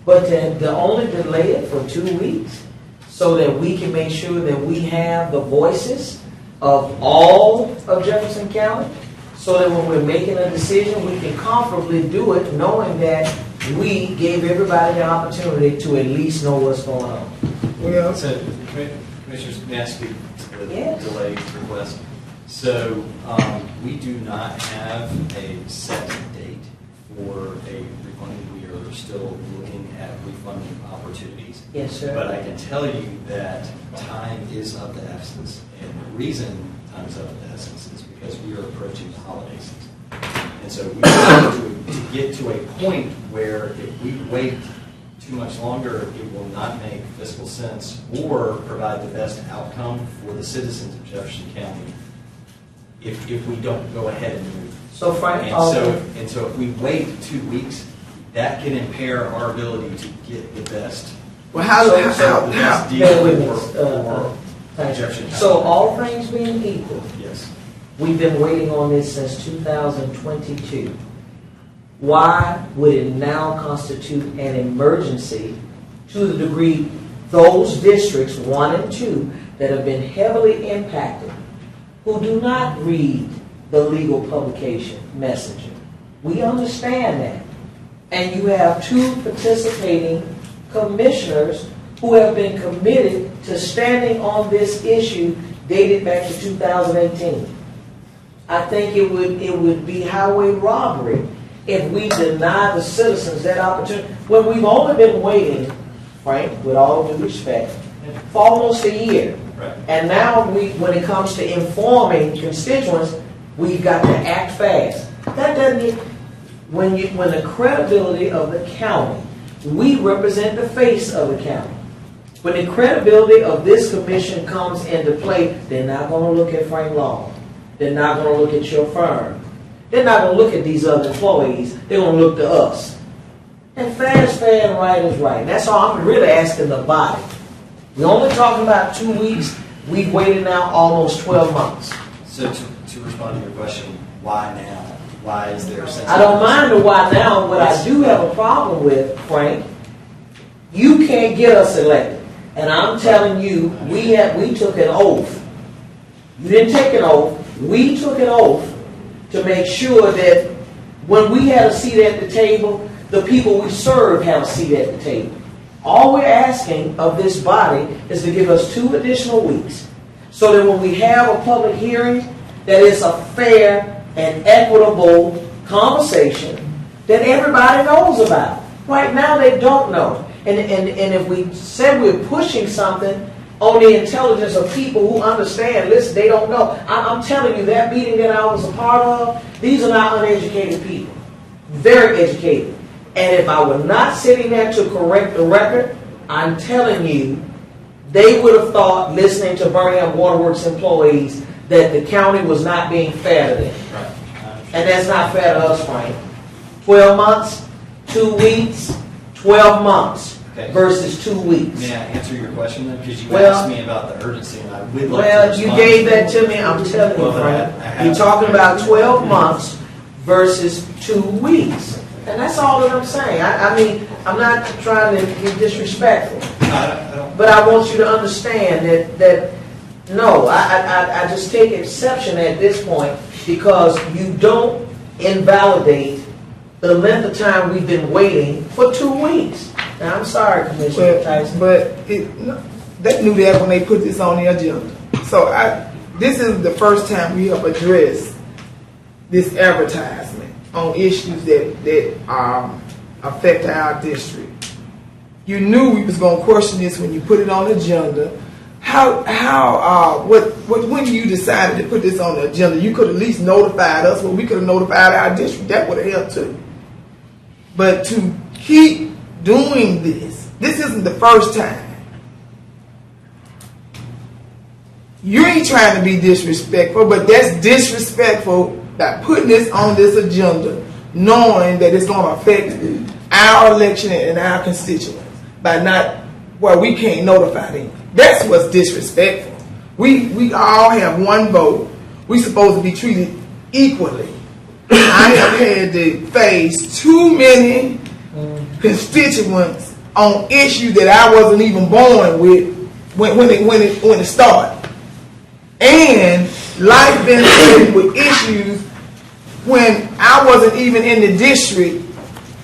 But to only delay it for 2 weeks so that we can make sure that we have the voices of all of Jefferson County, so that when we're making a decision, we can comfortably do it knowing that we gave everybody the opportunity to at least know what's going on. Well, So, Commissioners, may I speak to the Yes. delay request? So, we do not have a set date for a refunding. We are still looking at refunding opportunities. Yes, sir. But I can tell you that time is of the essence. And the reason time is of the essence is because we are approaching the holiday season. And so we want to get to a point where if we wait too much longer, it will not make fiscal sense or provide the best outcome for the citizens of Jefferson County if we don't go ahead and move. So, Frank, And so if we wait 2 weeks, that can impair our ability to get the best. well, how the best deal bear with me, for thank you. Jefferson County. So all things being equal, Yes. we've been waiting on this since 2022. Why would it now constitute an emergency to the degree those districts, 1 and 2, that have been heavily impacted, who do not read the legal publication Messenger? We understand that. And you have 2 participating commissioners who have been committed to standing on this issue dated back to 2018. I think it would be highway robbery if we deny the citizens that opportunity when we've only been waiting, Frank, with all due respect, for almost a year. Right. And now when it comes to informing constituents, we've got to act fast. That doesn't when the credibility of the county, we represent the face of the county. When the credibility of this commission comes into play, they're not going to look at Frank Long. They're not going to look at your firm. They're not going to look at these other employees. They're going to look to us. And fair is fair and right is right. That's all I'm really asking the body. We're only talking about 2 weeks. We've waited now almost 12 months. So to respond to your question, why now? Why is there a sense I don't mind the why now. What I do have a problem with, Frank, you can't get us elected. And I'm telling you, we took an oath. You didn't take an oath. We took an oath to make sure that when we had a seat at the table, the people we serve have a seat at the table. All we're asking of this body is to give us 2 additional weeks so that when we have a public hearing, that it's a fair and equitable conversation that everybody knows about. Right now, they don't know. And if we said we're pushing something on the intelligence of people who understand, listen, they don't know. I'm telling you, that meeting that I was a part of, these are not uneducated people. Very educated. And if I were not sitting there to correct the record, I'm telling you, they would have thought, listening to Birmingham Waterworks employees, that the county was not being fair to them. Right. And that's not fair to us, Frank. 12 months, 2 weeks, 12 months versus 2 weeks. May I answer your question then? Because you Well- asked me about the urgency, and I would like to Well, respond. you gave that to me, I'm telling you, Well, Frank. I have- You're talking about 12 months versus 2 weeks. And that's all that I'm saying. I mean, I'm not trying to be disrespectful. But I want you to understand that no, I just take exception at this point because you don't invalidate the length of time we've been waiting for 2 weeks. Now, I'm sorry, Commissioner Tyson. But they knew that when they put this on the agenda. So this is the first time we have addressed this advertisement on issues that affect our district. You knew we was going to question this when you put it on the agenda. When you decided to put this on the agenda, you could at least notified us. Well, we could have notified our district. That would have helped too. But to keep doing this isn't the first time. You ain't trying to be disrespectful, but that's disrespectful by putting this on this agenda, knowing that it's going to affect our election and our constituents by not, well, we can't notify them. That's what's disrespectful. We all have one vote. We supposed to be treated equally. I have had to face too many constituents on issues that I wasn't even born with when it started. And life been filled with issues when I wasn't even in the district,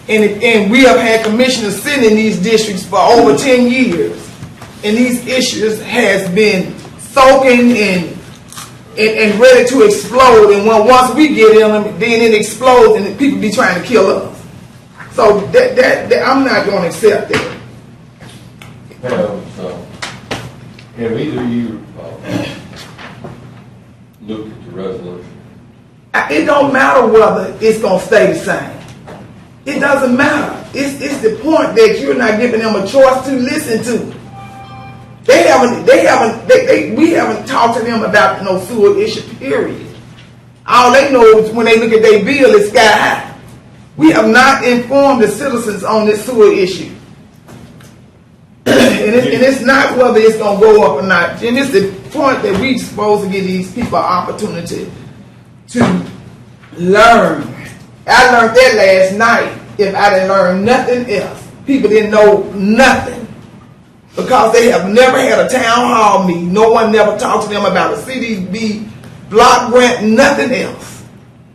and we have had commissioners sitting in these districts for over 10 years, and these issues has been soaking and ready to explode. And once we get in them, then it explodes, and people be trying to kill us. So that I'm not going to accept that. So, have either of you looked at the resolution? It don't matter whether it's going to stay the same. It doesn't matter. It's the point that you're not giving them a choice to listen to. We haven't talked to them about no sewer issue, period. All they know is when they look at their bill, it's sky high. We have not informed the citizens on this sewer issue. And it's not whether it's going to go up or not. And it's the point that we're supposed to give these people an opportunity to learn. I learned that last night. If I didn't learn nothing else, people didn't know nothing because they have never had a town hall meeting. No one never talked to them about a CDB block grant, nothing else.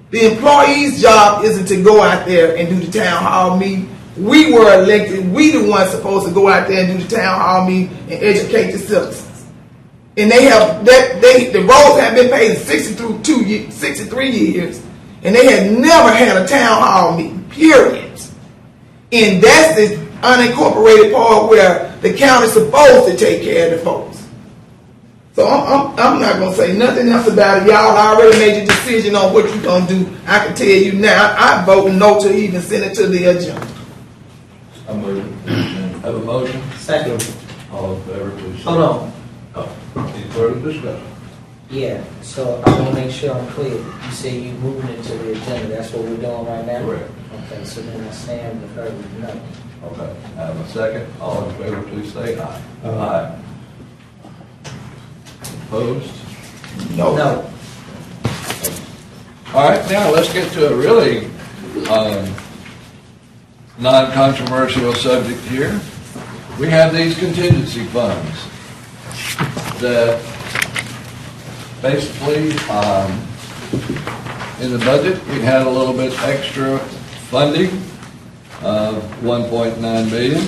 The employee's job isn't to go out there and do the town hall meeting. We were elected. We the ones supposed to go out there and do the town hall meeting and educate the citizens. And the roads have been paid in 63 years, and they had never had a town hall meeting, period. And that's the unincorporated part where the county's supposed to take care of the folks. So I'm not going to say nothing else about it. Y'all already made your decision on what you're going to do. I can tell you now, I vote no to even send it to the agenda. I'm moving. Have a motion? Second. All in favor, please say Hold on. Any further discussion? Yeah, so I want to make sure I'm clear. You say you moving it to the agenda. That's what we're doing right now? Correct. Okay, so then I stand with her with no. Okay, have a second. All in favor, please say aye. Aye. Opposed? No. All right, now let's get to a really non-controversial subject here. We have these contingency funds that basically in the budget we had a little bit extra funding of $1.9 million,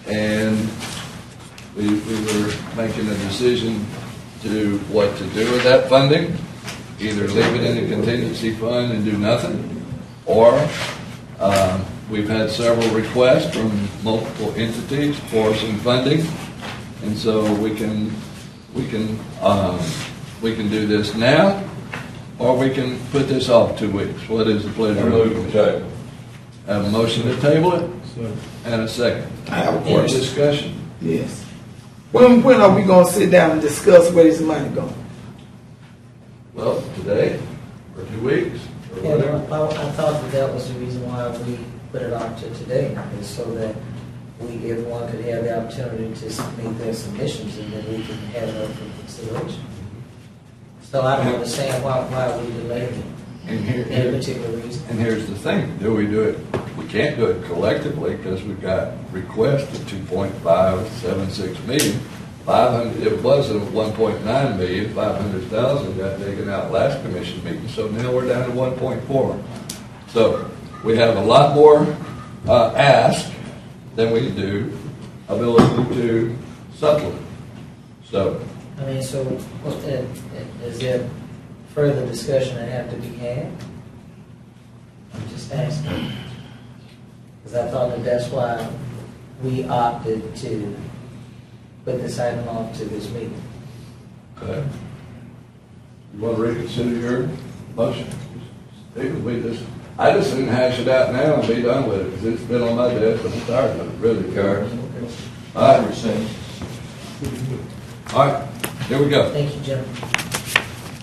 and we were making a decision to what to do with that funding. either leave it in the contingency fund and do nothing, or we've had several requests from multiple entities for some funding, and so we can do this now, or we can put this off 2 weeks. What is the pleasure? I move to table. Have a motion to table it, and a second. I have a Any question. discussion? Yes. When are we gonna sit down and discuss where this money going? Well, today, or 2 weeks, or Yeah, whatever. well, I thought that was the reason why we put it on to today, is so that everyone could have the opportunity to make their submissions, and then we can have it up for consideration. So I don't understand why we delayed it. And here, Any particular reason? and here's the thing, do we do it, we can't do it collectively because we've got requests of 2.576 million. 500, it was at 1.9 million, 500,000 got taken out last commission meeting, so now we're down to 1.4. So we have a lot more ask than we do ability to supplement. So I mean, so is there further discussion that have to be had? I'm just asking. Because I thought that's why we opted to put this item off to this meeting. okay. You want to reconsider your motion? I just didn't hash it out now and be done with it, because it's been on my desk, I'm tired of it, really, Carter. All right. All right, here we go. Thank you, gentlemen.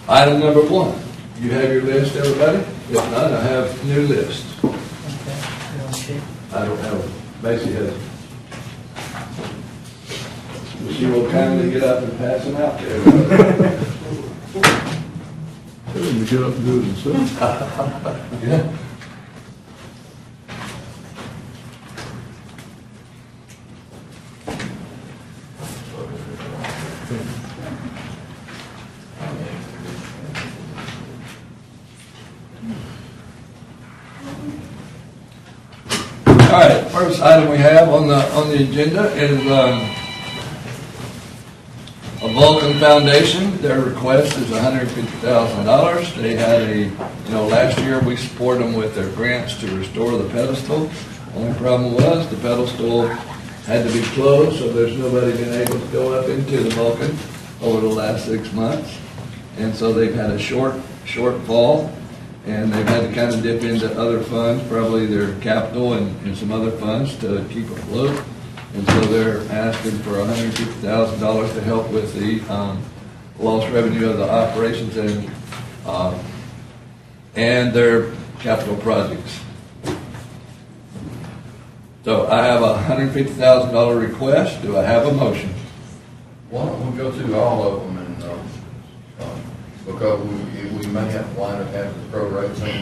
Item number 1. You have your list, everybody? If not, I have new list. Okay. You want to share? I don't have, Macy has. She will kindly get up and pass them out to everybody. Tell them to get up and do it themselves. Yeah. All right, first item we have on the agenda is a Vulcan Foundation. Their request is $150,000. They had last year we supported them with their grants to restore the pedestal. Only problem was the pedestal had to be closed, so there's nobody been able to go up into the Vulcan over the last 6 months. And so they've had a shortfall. And they've had to kind of dip into other funds, probably their capital and some other funds to keep afloat. And so they're asking for $150,000 to help with the lost revenue of the operations and their capital projects. So I have a $150,000 request. Do I have a motion? Why don't we go through all of them and, because we may have to wind up having to prorate some of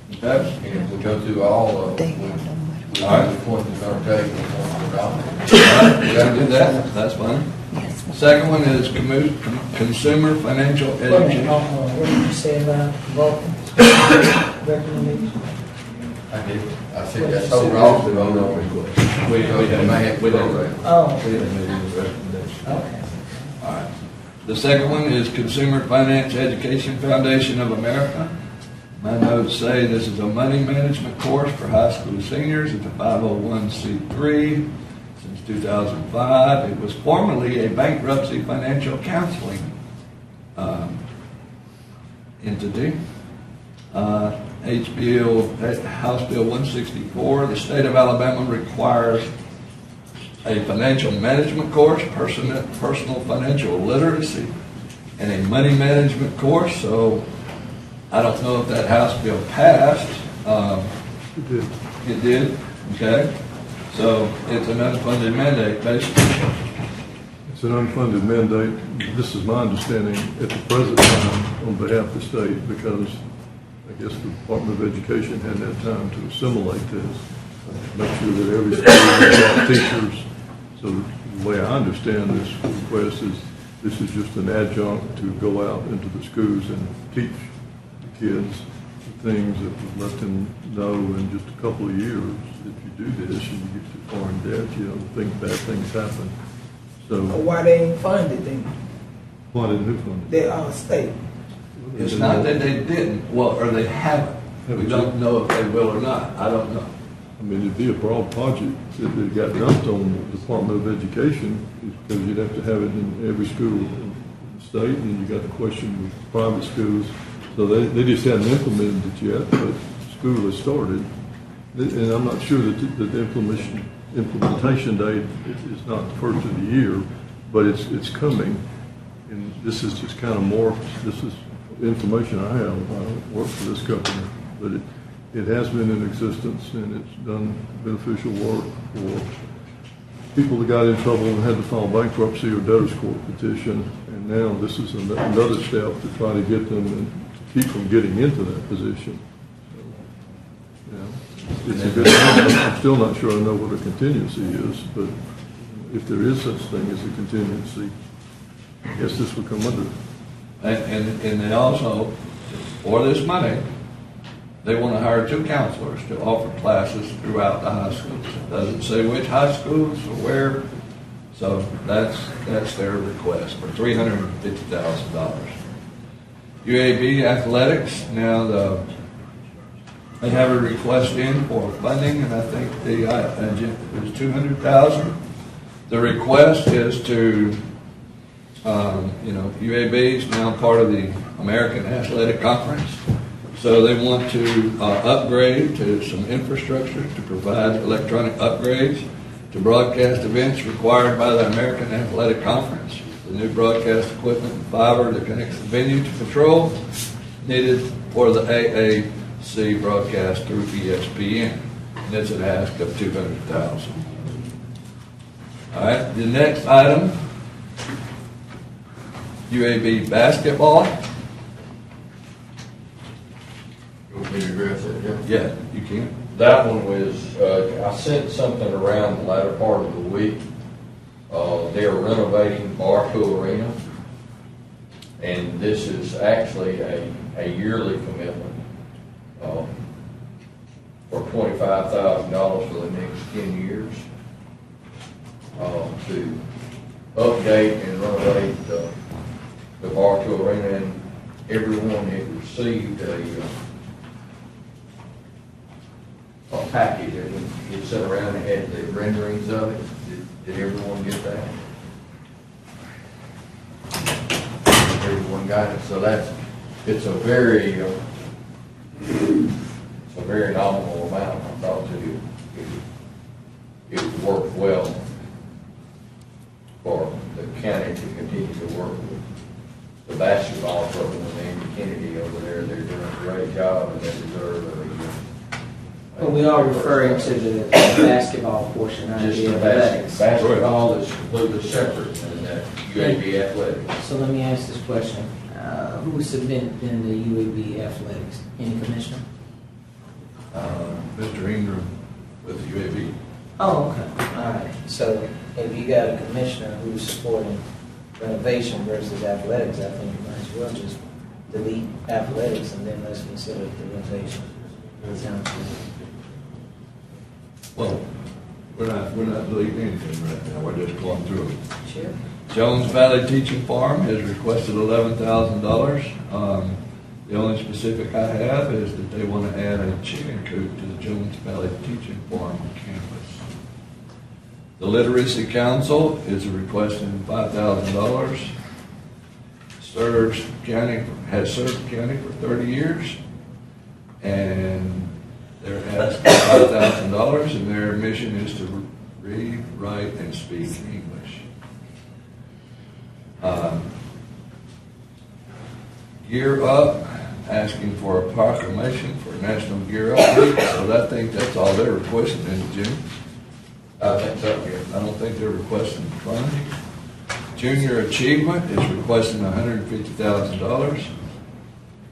these. Okay. And if we go through all of them, we All right. which one is going to take, which one's going All right, we gotta do that. That's fine. Second one is consumer financial education. What did you say about Vulcan? Recommendation? I did. I think that's overall the vote on request. We may have to prorate. Oh, We didn't make any recommendation. okay. All right. The second one is Consumer Finance Education Foundation of America. My notes say this is a money management course for high school seniors. It's a 501c3 since 2005. It was formerly a bankruptcy financial counseling entity. House Bill 164, the state of Alabama requires a financial management course, personal financial literacy, and a money management course. So I don't know if that House bill passed. It did. It did? Okay. So it's an unfunded mandate, basically. It's an unfunded mandate. This is my understanding at the present time on behalf of the state, because I guess the Department of Education hadn't had time to assimilate this, make sure that every school has got teachers. So the way I understand this request is this is just an adjunct to go out into the schools and teach the kids the things that would let them know in just a couple of years. If you do this and you get too far in debt, bad things happen. So Why they ain't funded then? why didn't who fund it? The state. It's not that they didn't, well, or they haven't. We don't know if they will or not. I don't know. I mean, it'd be a broad project if it got dumped on the Department of Education, because you'd have to have it in every school in the state, and you got the question with private schools. So they just hadn't implemented it yet, but school has started. And I'm not sure that the implementation date is not the first of the year, but it's coming. And this is just kind of more, this is information I have. I don't work for this company, but it has been in existence, and it's done beneficial work for people that got in trouble and had to file bankruptcy or debtor's court petition. And now this is another step to try to get them and keep from getting into that position. So, yeah, it's a good thing. I'm still not sure I know what a contingency is, but if there is such thing as a contingency, I guess this would come under it. And they also, for this money, they want to hire 2 counselors to offer classes throughout the high schools. It doesn't say which high schools or where, so that's their request for $350,000. UAB athletics, now they have a request in for funding, and I think it was $200,000. The request is to, UAB is now part of the American Athletic Conference. So they want to upgrade to some infrastructure to provide electronic upgrades to broadcast events required by the American Athletic Conference. The new broadcast equipment and fiber that connects the venue to control needed for the AAC broadcast through ESPN. And it's an ask of $200,000. All right, the next item, UAB basketball. You want me to address that, Jeff? Yeah, you can. That one was, I sent something around the latter part of the week. They're renovating Barco Arena, and this is actually a yearly commitment for $25,000 for the next 10 years to update and renovate the Barco Arena, and everyone had received a package that we sent around and had the renderings of it. Did everyone get that? Everyone got it. So it's a very nominal amount. I thought that it would work well for the county to continue to work with the basketball program and Andy Kennedy over there. They're doing a great job, and they deserve But we are referring to the basketball portion, not just the the athletics. basketball is completely separate than that UAB athletics. So let me ask this question. Who submitted in the UAB athletics? Any commissioner? Mr. Ingram with the UAB. Oh, okay. All right. So if you got a commissioner who's supporting renovation versus athletics, I think you might as well just delete athletics and then let's consider the renovation. Sounds good. Well, we're not deleting anything right now. We're just going through it. Sure. Jones Valley Teaching Farm has requested $11,000. The only specific I have is that they want to add a chicken coop to the Jones Valley Teaching Farm campus. The Literacy Council is requesting $5,000. Has served the county for 30 years, and they're asking $5,000, and their mission is to read, write, and speak English. Gear Up, asking for a proclamation for National Gear Up Week, so I think that's all they're requesting, isn't it, Jim? I think so, yeah. I don't think they're requesting funding. Junior Achievement is requesting $150,000.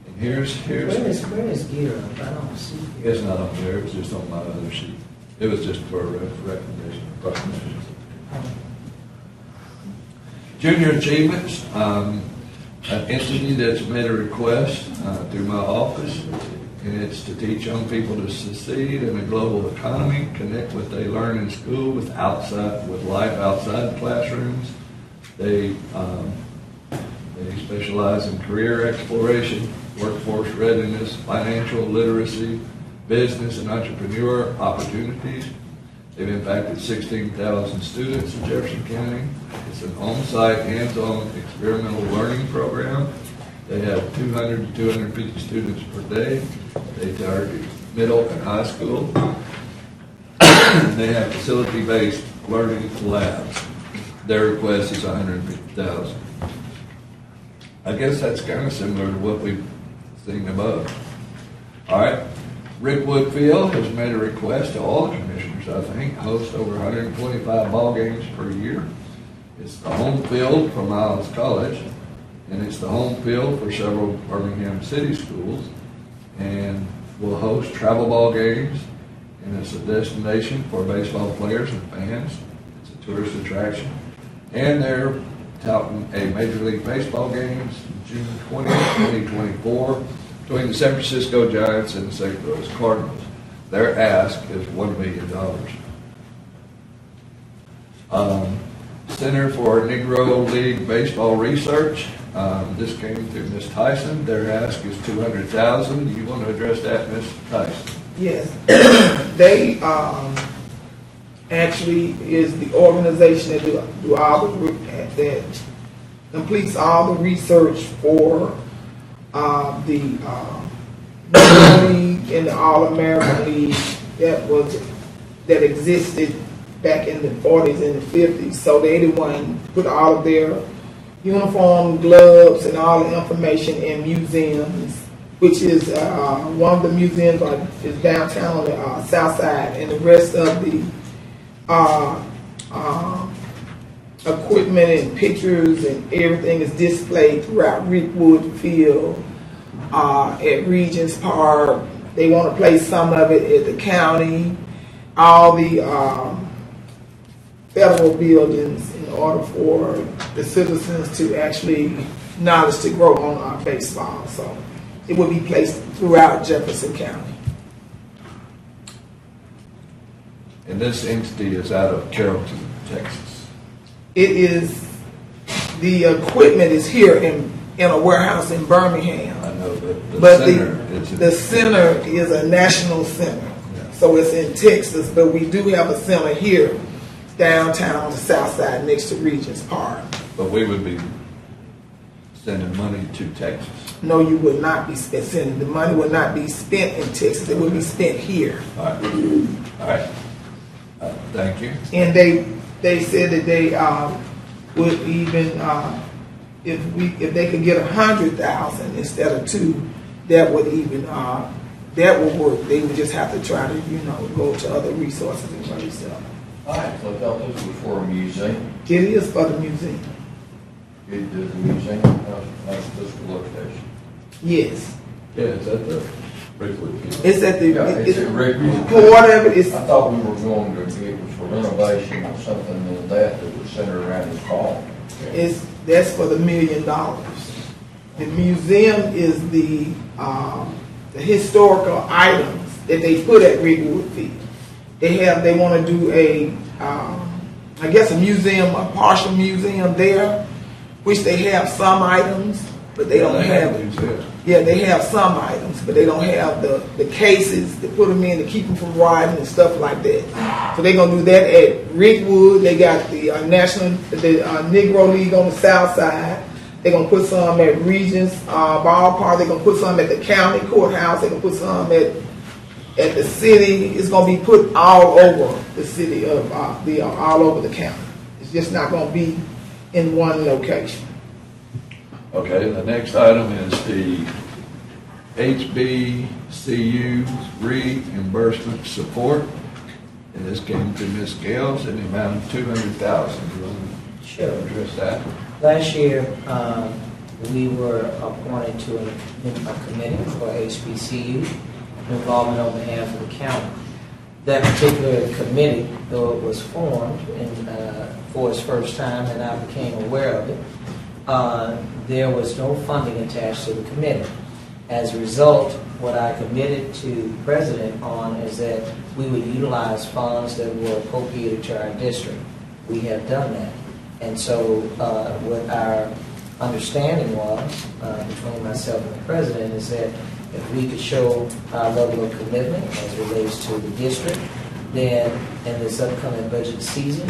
And here's Where is gear up? I don't see gear. it's not up there, it was just on my other sheet. It was just for a recommendation, proclamation. Junior Achievements, an entity that's made a request through my office, and it's to teach young people to succeed in a global economy, connect what they learn in school with life outside the classrooms. They They specialize in career exploration, workforce readiness, financial literacy, business and entrepreneur opportunities. They've impacted 16,000 students in Jefferson County. It's an on-site, hands-on experimental learning program. They have 200 to 250 students per day. They target middle and high school. They have facility-based learning labs. Their request is $150,000. I guess that's kind of similar to what we've seen above. All right. Rick Woodfield has made a request to all the commissioners, I think, host over 125 ball games per year. It's the home field for Miles College, and it's the home field for several Birmingham City schools, and will host travel ball games, and it's a destination for baseball players and fans. It's a tourist attraction. And they're touting a Major League Baseball games June 20th, 2024, between the San Francisco Giants and the St. Louis Cardinals. Their ask is $1 million. Center for Negro League Baseball Research. This came through Ms. Tyson. Their ask is $200,000. Do you want to address that, Ms. Tyson? Yes. They actually is the organization that do all that completes all the research for the Negro League and the All-American League that existed back in the 40s and the 50s. So they the one put all of their uniform, gloves, and all the information in museums, which is one of the museums is downtown on the south side, and the rest of the equipment and pictures and everything is displayed throughout Rickwood Field, at Regents Park. They want to place some of it at the county, all the federal buildings, in order for the citizens to actually knowledge to grow on our baseball. So it will be placed throughout Jefferson County. And this entity is out of Carrollton, Texas. It is, the equipment is here in a warehouse in Birmingham. I know, but the center is a national center. Yeah. So it's in Texas, but we do have a center here downtown on the south side next to Regents Park. But we would be sending money to Texas. No, you would not be sending. The money would not be spent in Texas. It would be spent here. All right. All right. Thank you. And they said that they would even if they could get 100,000 instead of 2, that would even that would work. They would just have to try to go to other resources and try to sell. All right, so I thought this was for a museum. It is for the museum. It is a museum. That's the location. Yes. Yeah, is that the Rickwood Field? It's at the. It's at Rickwood. Part of it is. I thought we were going to. It was for renovation or something in that was centered around his farm. That's for the $1 million. The museum is the historical items that they put at Rickwood Field. They want to do I guess a museum, a partial museum there, which they have some items, but they don't have. Yeah, they have some items, but they don't have the cases to put them in to keep them from rotting and stuff like that. So they're gonna do that at Rickwood. They got the Negro League on the south side. They're gonna put some at Regents Ballpark. They're gonna put some at the county courthouse. They're gonna put some at the city. It's gonna be put all over the city of all over the county. It's just not gonna be in one location. Okay, the next item is the HBCU's reimbursement support. And this came to Ms. Gales in the amount of $200,000. You want Sure. to address that? Last year, we were appointed to a committee for HBCU involvement on behalf of the county. That particular committee, though it was formed for its first time and I became aware of it, there was no funding attached to the committee. As a result, what I committed to the president on is that we would utilize funds that were appropriated to our district. We have done that. And so what our understanding was, between myself and the president, is that if we could show our level of commitment as it relates to the district, then in this upcoming budget season,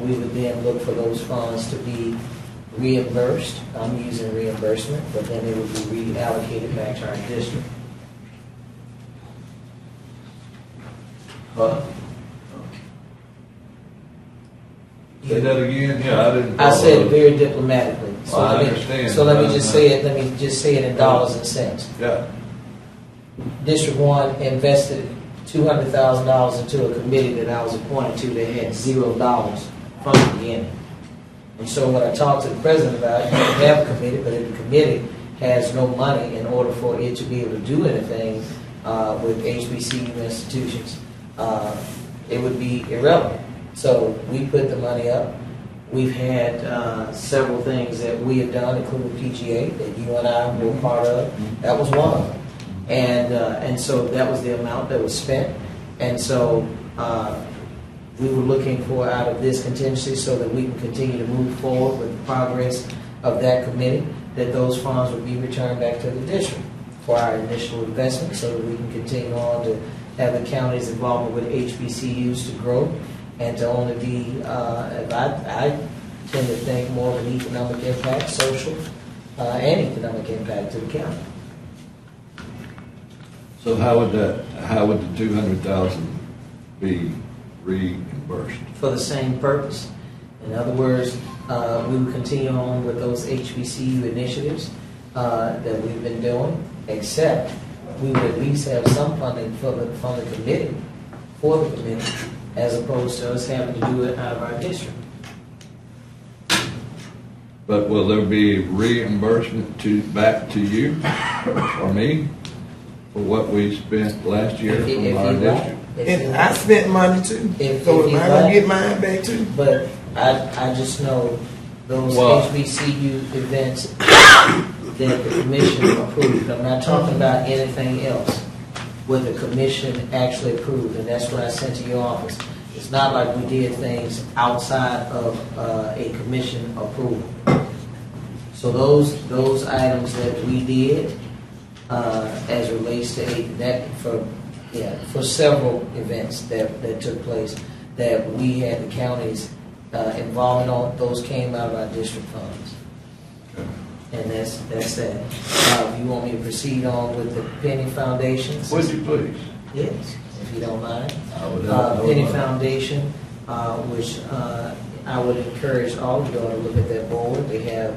we would then look for those funds to be reimbursed. I'm using reimbursement, but then it would be reallocated back to our district. Say that again? Yeah, I didn't. I said it very diplomatically. So Well, I let me- understand. So let me just say it. Let me just say it in dollars and cents. Yeah. District 1 invested $200,000 into a committee that I was appointed to that had $0 from the beginning. And so what I talked to the president about, you can have a committee, but if the committee has no money in order for it to be able to do anything with HBCU institutions, it would be irrelevant. So we put the money up. We've had several things that we have done, including PGA, that you and I were part of. That was one of them. And so that was the amount that was spent. And so we were looking for out of this contingency so that we can continue to move forward with the progress of that committee, that those funds would be returned back to the district for our initial investment so that we can continue on to have the county's involvement with HBCUs to grow and to only be, I tend to think, more of an economic impact, social and economic impact to the county. So how would the 200,000 be reimbursed? For the same purpose. In other words, we will continue on with those HBCU initiatives that we've been doing, except we would at least have some funding from the committee, for the committee, as opposed to us having to do it out of our district. But will there be reimbursement back to you or me for what we spent last year from our district? And I spent money too, so am I gonna get mine back too? But I just know those Well- HBCU events that the commission approved. I'm not talking about anything else. What the commission actually approved, and that's what I sent to your office. It's not like we did things outside of a commission approval. So those items that we did, as it relates to for several events that took place, that we had the counties involved in, those came out of our district funds. And that's that. If you want me to proceed on with the Penny Foundation? Would you please? Yes, if you don't mind. I would Penny Foundation, which I would encourage all of you to look at that board. They have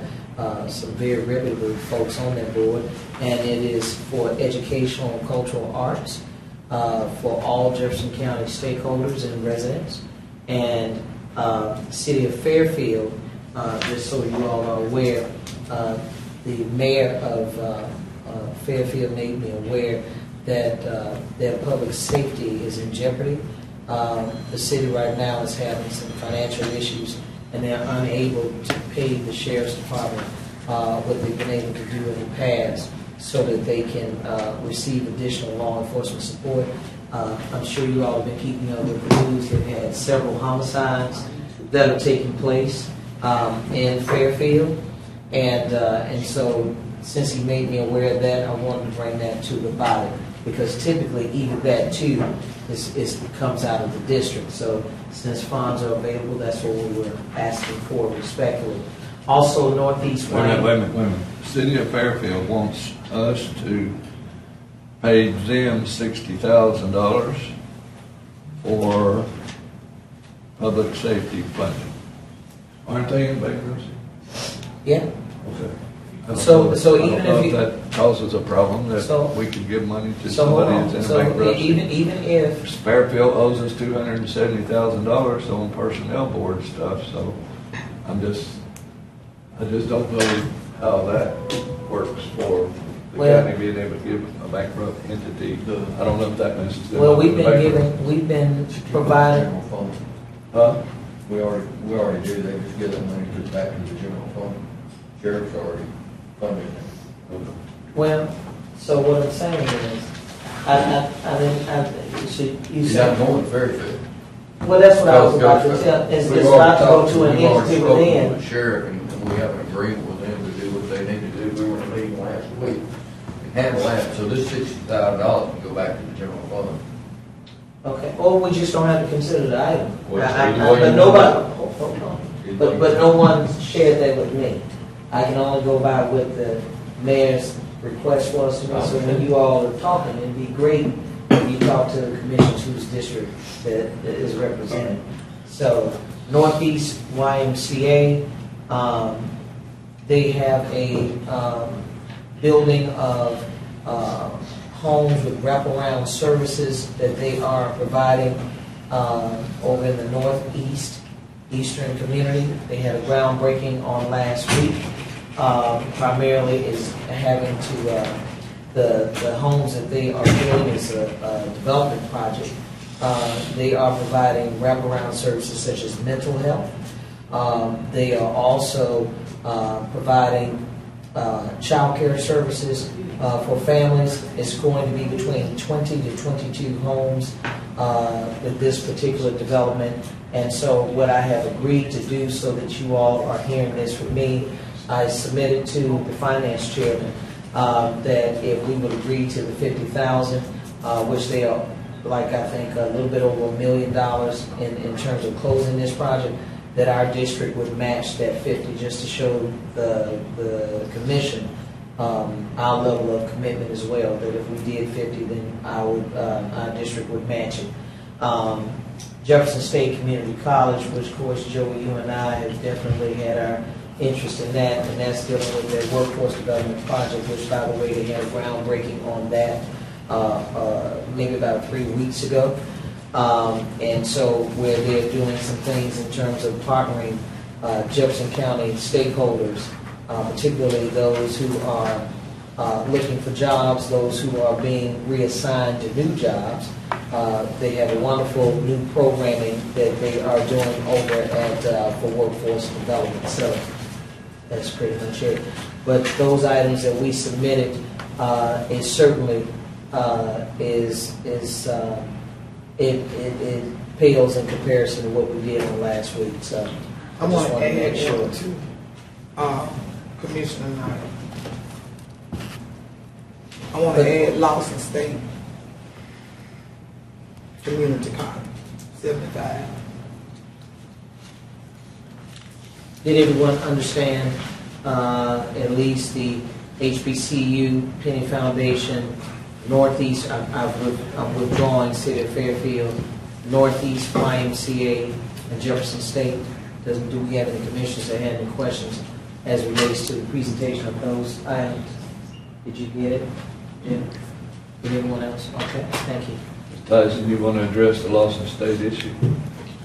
some very reputable folks on that board, and it is for educational and cultural arts for all Jefferson County stakeholders and residents. And City of Fairfield, just so you all are aware, the mayor of Fairfield made me aware that their public safety is in jeopardy. The city right now is having some financial issues, and they're unable to pay the sheriff's department what they've been able to do in the past so that they can receive additional law enforcement support. I'm sure you all have been keeping up with the news. They've had several homicides that are taking place in Fairfield. And so since he made me aware of that, I wanted to bring that to the body, because typically even that too comes out of the district. So since funds are available, that's what we were asking for respectfully. Also, Northeast Wait a minute. City of Fairfield wants us to pay them $60,000 for public safety funding. Aren't they in bankruptcy? Yeah. Okay. So I even don't know if you, that causes a problem, that So- we could give money to so hold somebody on. that's in So bankruptcy. even if Fairfield owes us $270,000 on personnel board stuff, so I just don't know how that works for the Well- county being able to give a bankrupt entity. I don't know if that messes them well, up we've with been bankrupt. we've been providing. Huh? We already do, they just give that money back into the general fund. Sheriff's already funded it. Well, so what I'm saying is, you You're not said. going to Fairfield. Well, that's what I was about to tell, is We've not already to go talked- to an we've already entity spoken within. with the sheriff, and we have an agreement with them handle that, so this $60,000 can go back to the general fund. Okay, or we just don't have to consider the item. Well, But either way you nobody, want hold on. But no one shared that with me. I can only go by what the mayor's request was to me, so when you all are talking, it'd be great if you talk to the commissioners whose district that is represented. So, Northeast YMCA, they have a building of homes with wraparound services that they are providing over in the eastern community. They had a groundbreaking on last week. Primarily is having to, the homes that they are building is a development project. They are providing wraparound services such as mental health. They are also providing child care services for families. It's going to be between 20 to 22 homes with this particular development. And so what I have agreed to do, so that you all are hearing this from me, I submitted to the finance chairman that if we would agree to the $50,000, which they are, like I think, a little bit over $1 million in terms of closing this project, that our district would match that 50, just to show the commission our level of commitment as well. That if we did 50, then our district would match it. Jefferson State Community College, which of course Joey, you and I have definitely had our interest in that, and that's dealing with their workforce development project, which, by the way, they had a groundbreaking on that maybe about 3 weeks ago. And so where they're doing some things in terms of partnering Jefferson County stakeholders, particularly those who are looking for jobs, those who are being reassigned to new jobs. They have a wonderful new programming that they are doing over at for workforce development. So that's pretty much it. But those items that we submitted is certainly it pales in comparison to what we did on last week. So I want just to wanna make add sure. to Commissioner Knight. I want to add Lawson State Community College, 75. Did everyone understand at least the HBCU, Penny Foundation, Northeast, I'm withdrawing City of Fairfield, Northeast YMCA, and Jefferson State? Do we have any commissioners that had any questions as it relates to the presentation of those items? Did you get it? Jim? Did anyone else? Okay, thank you. Tyson, you want to address the Lawson State issue?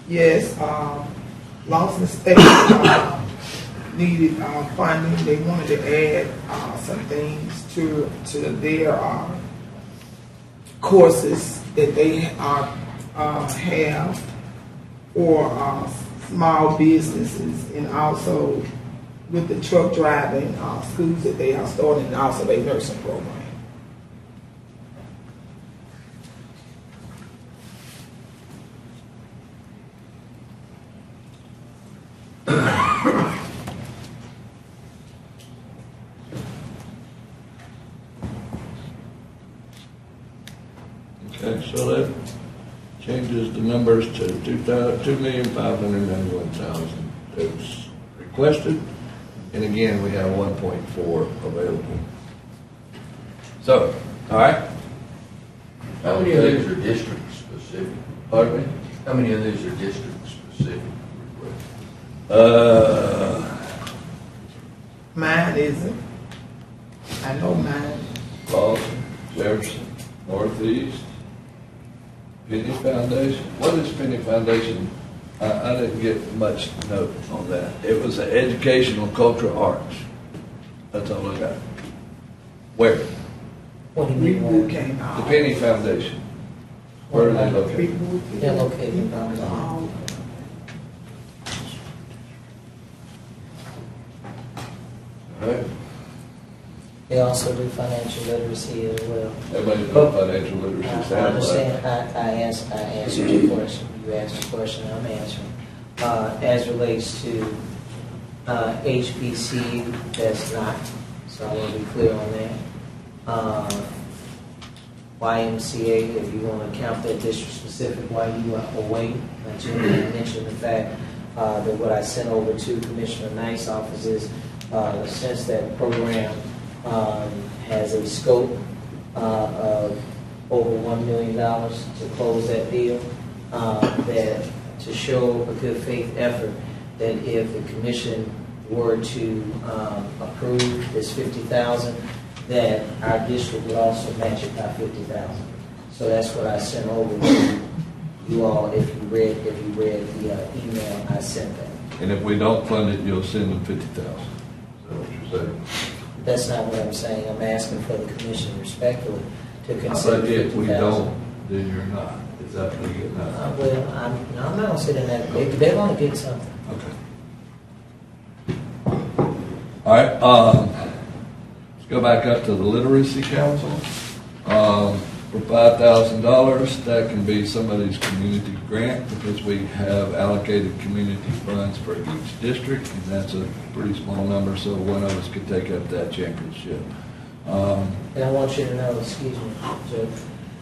Yes, Lawson State needed funding. They wanted to add some things to their courses that they have for small businesses, and also with the truck driving schools that they are starting, and also their nursing program. Okay, so that changes the numbers to 2,591,000 that was requested. And again, we have 1.4 available. So, all right. How many of these are district specific? Pardon me? How many of these are district specific requests? Mine isn't. I know mine. Lawson, Jefferson, Northeast, Penny Foundation. What is Penny Foundation? I didn't get much note on that. It was an educational cultural arts. That's all I got. Where? What do you mean? Reebok came out. The Penny Foundation. Where are they located? They're located down there. All right. They also do financial literacy as well. Everybody knows financial literacy. I understand. I answered your question. You asked a question, I'm answering. As relates to HBCU, that's not. So I want to be clear on that. YMCA, if you want to count that district specific while you are away. I just want to mention the fact that what I sent over to Commissioner Knight's office is, since that program has a scope of over $1 million to close that deal, that to show a good faith effort, that if the commission were to approve this $50,000, that our district would also match it by $50,000. So that's what I sent over to you all. If you read the email I sent them. And if we don't fund it, you'll send them $50,000. Is that what you're saying? That's not what I'm saying. I'm asking for the commission respectfully to But consider if we $50,000. don't, then you're not. Is that what you get now? Well, I'm not going to sit in that. They're going to get something. Okay. All right, let's go back up to the Literacy Council. For $5,000, that can be somebody's community grant because we have allocated community funds for each district, and that's a pretty small number, so one of us could take up that championship. And I want you to know, excuse me, Judge,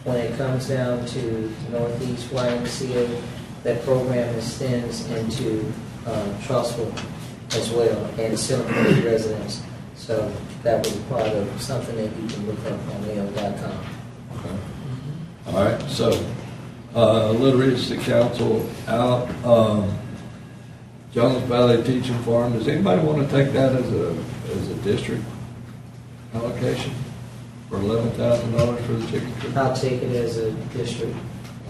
when it comes down to Northeast YMCA, that program extends into Trussville as well, and Seminole residents. So that was part of something that you can look up on AO.com. Okay. All right, so Literacy Council out. Jones Valley Teaching Farm. Does anybody want to take that as a district allocation for $11,000 for the chicken coop? I'll take it as a district.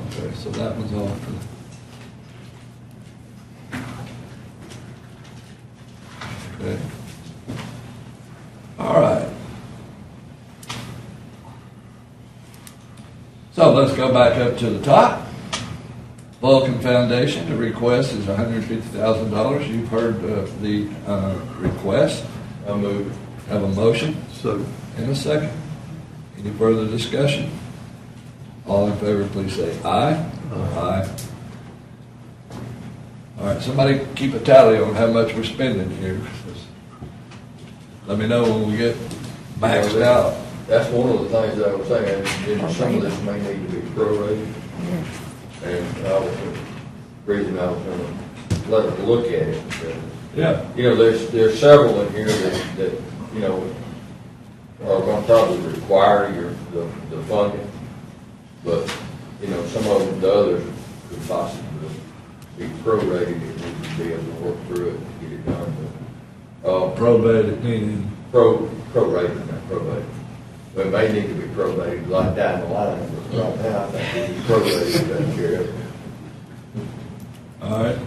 Okay, so that one's off. Okay. All right. So let's go back up to the top. Vulcan Foundation, the request is $150,000. You've heard the request. I move. Have a motion? So, And a second. Any further discussion? All in favor, please say aye. Aye. All right, somebody keep a tally on how much we're spending here. Let me know when we get maxed out. That's one of the things that I was saying, is some of this may need to be prorated. And I was, the reason I was gonna let us look at it. Yeah. You know, there's several in here that, you know, are gonna probably require the funding. But, you know, some of them, the others could possibly be prorated if we could be able to work through it and get it done. Prorated meaning? Prorated, not probated. But it may need to be probated like down the line, but right now, I think it's probated, doesn't care. All right.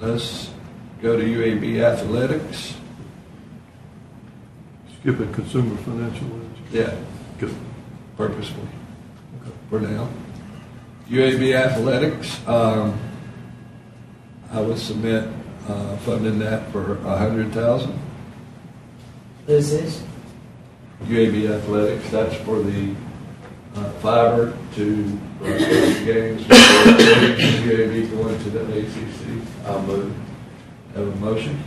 Let's go to UAB Athletics. skipping consumer financial aid. Yeah. Good. Purposefully. Okay. For now. UAB Athletics, I would submit funding that for $100,000. Who's this? UAB Athletics, that's for the fiber to games. UAB going to the ACC. I'll move. Have a motion?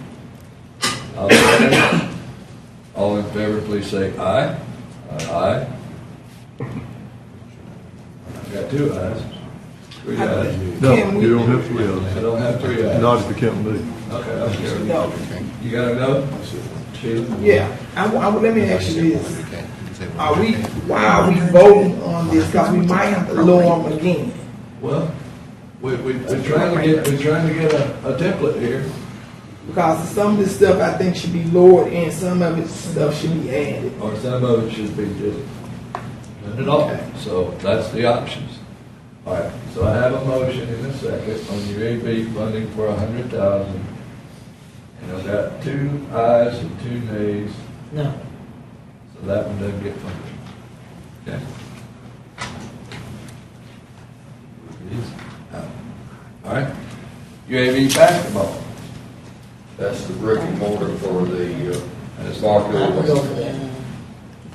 I'll second. All in favor, please say aye. Aye. I got 2 ayes. 3 ayes. No, you don't have 3 ayes. I don't have 3 ayes. Not if you count me. Okay, I'm sure. No. You gotta go? Sheila? Yeah, let me ask you this. Why are we voting on this? Because we might have to lower them again. Well, we're trying to get a template here. Because some of this stuff I think should be lowered and some of it stuff should be added. Or some of it should be just none at all. So that's the options. All right, so I have a motion in a second on UAB funding for $100,000. And I've got 2 ayes and 2 nays. No. So that one doesn't get funded. Okay. All right. UAB basketball. That's the brick and mortar for the I would go for that.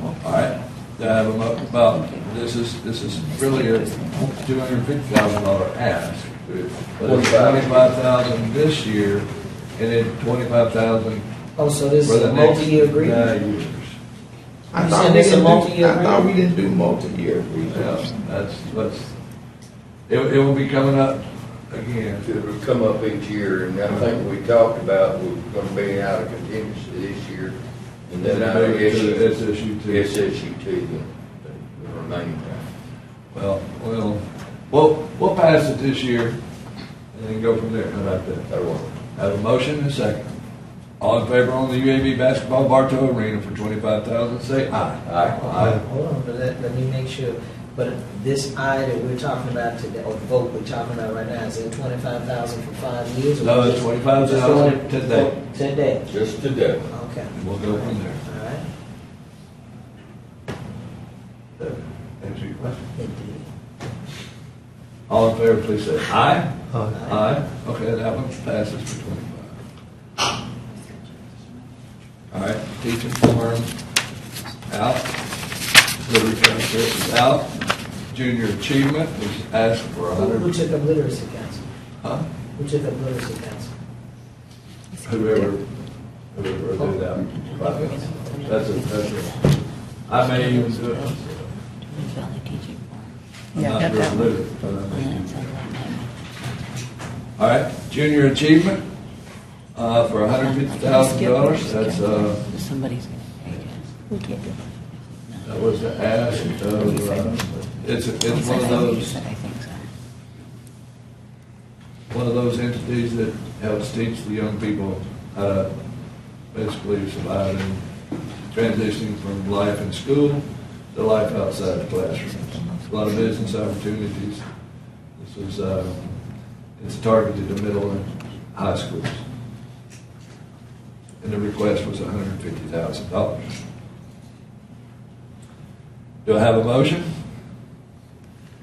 All right. I have this is really a $250,000 ask. But it's $25,000 this year, and then $25,000 Oh, so this For is the a next multi-year agreement? 9 years. I You thought said we it's a didn't do- multi-year I thought we agreement? didn't do multi-year agreements. Yeah, it will be coming up again. It will come up each year, and I think we talked about we're gonna be out of contingency this year. And then I Maybe to issue, SSUT. SSUT, the remaining time. Well, we'll pass it this year and then go from there. How about that? That'll work. Have a motion and a second. All in favor on the UAB basketball Bartow Arena for $25,000, say aye. Aye. Hold on, but let me make sure, but this I that we're talking about today, or the vote we're talking about right now, is it 25,000 for 5 years? or No, it's just- 25,000 today. Today, Just today. okay, And we'll go from there. all right. That answer your question? It did. All in favor, please say aye. Aye. Aye. Okay, that one passes for 25. All right, teaching firm out. Literacy transfer is out. Junior achievement is asked for Who 100. took up literacy council? Huh? Who took up literacy council? Whoever did that. That's it. I may even do it. I'm Yeah, not got real that one. literate, but I may do it. All right, junior achievement, for $150,000. That's, Somebody's gonna pay us. We can't do it. that was the ask of, it's one of those, entities that helps teach the young people how to basically survive and transitioning from life in school to life outside the classroom. A lot of business opportunities. This is, it's targeted to middle and high schools. And the request was $150,000. Do I have a motion?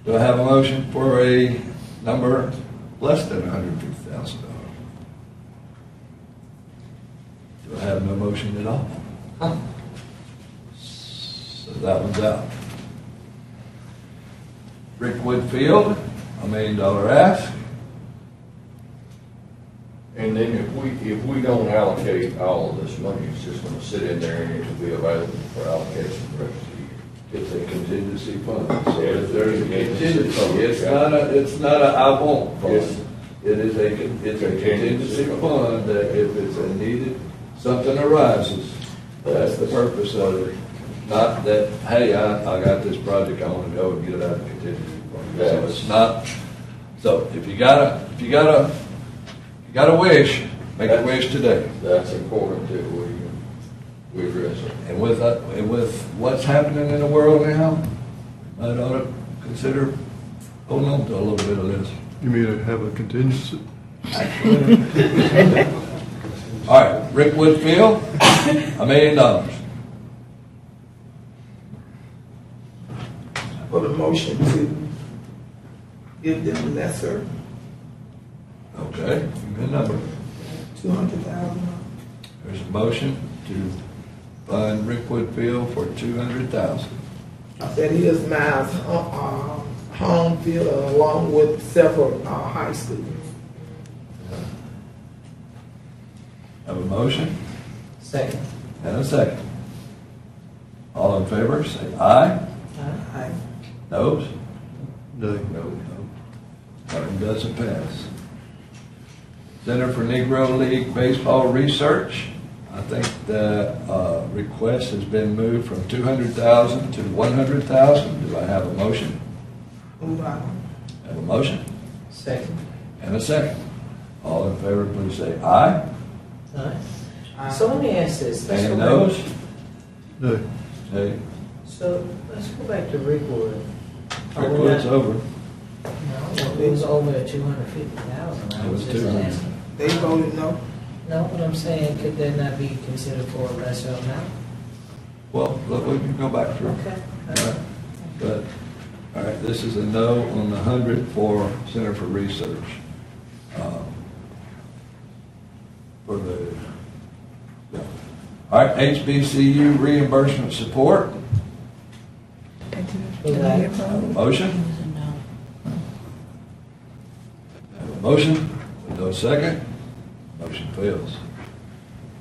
Do I have a motion for a number less than $150,000? Do I have no motion at all? So that one's out. Rickwood Field, $1 million ask. And then if we don't allocate all of this money, it's just gonna sit in there and it will be available for allocation the rest of the year. It's a contingency fund. So Yeah, if there's a contingency fund. contingency, it's not a I won't Yes. fund. It is a contingency fund that if it's a needed, something arises, that's the purpose of it. Not that, hey, I got this project, I wanna go and get it out of contingency fund. So it's not, so if you got a wish, make a wish today. That's important that we address it. And with what's happening in the world now, I ought to consider holding on to a little bit of this. You mean to have a contingency? All right, Rickwood Field, $1 million. For the motion to give them lesser, Okay, give me a number. 200,000. There's a motion to fund Rickwood Field for $200,000. I said here's Miles home field along with several high schools. Have a motion Second. and a second. All in favor, say aye. Aye. Noes? No. No. Motion doesn't pass. Center for Negro League Baseball Research. I think the request has been moved from $200,000 to $100,000. Do I have a motion? Move on. Have a motion Second. and a second. All in favor, please say aye. All right. So let me ask this. Let's Any go back- noes? No. Hey, So let's go back to Rickwood. Are we Rickwood's not- over. No, it was over at 250,000. I It was was just 200. asking. They voted no. No, what I'm saying, could that not be considered for a lesser amount? Well, look, we can go back through. Okay. All right. But, all right, this is a no on the 100 for Center for Research. For the, yeah. All right, HBCU reimbursement support. Have a motion? Have a motion, with no second, motion fails.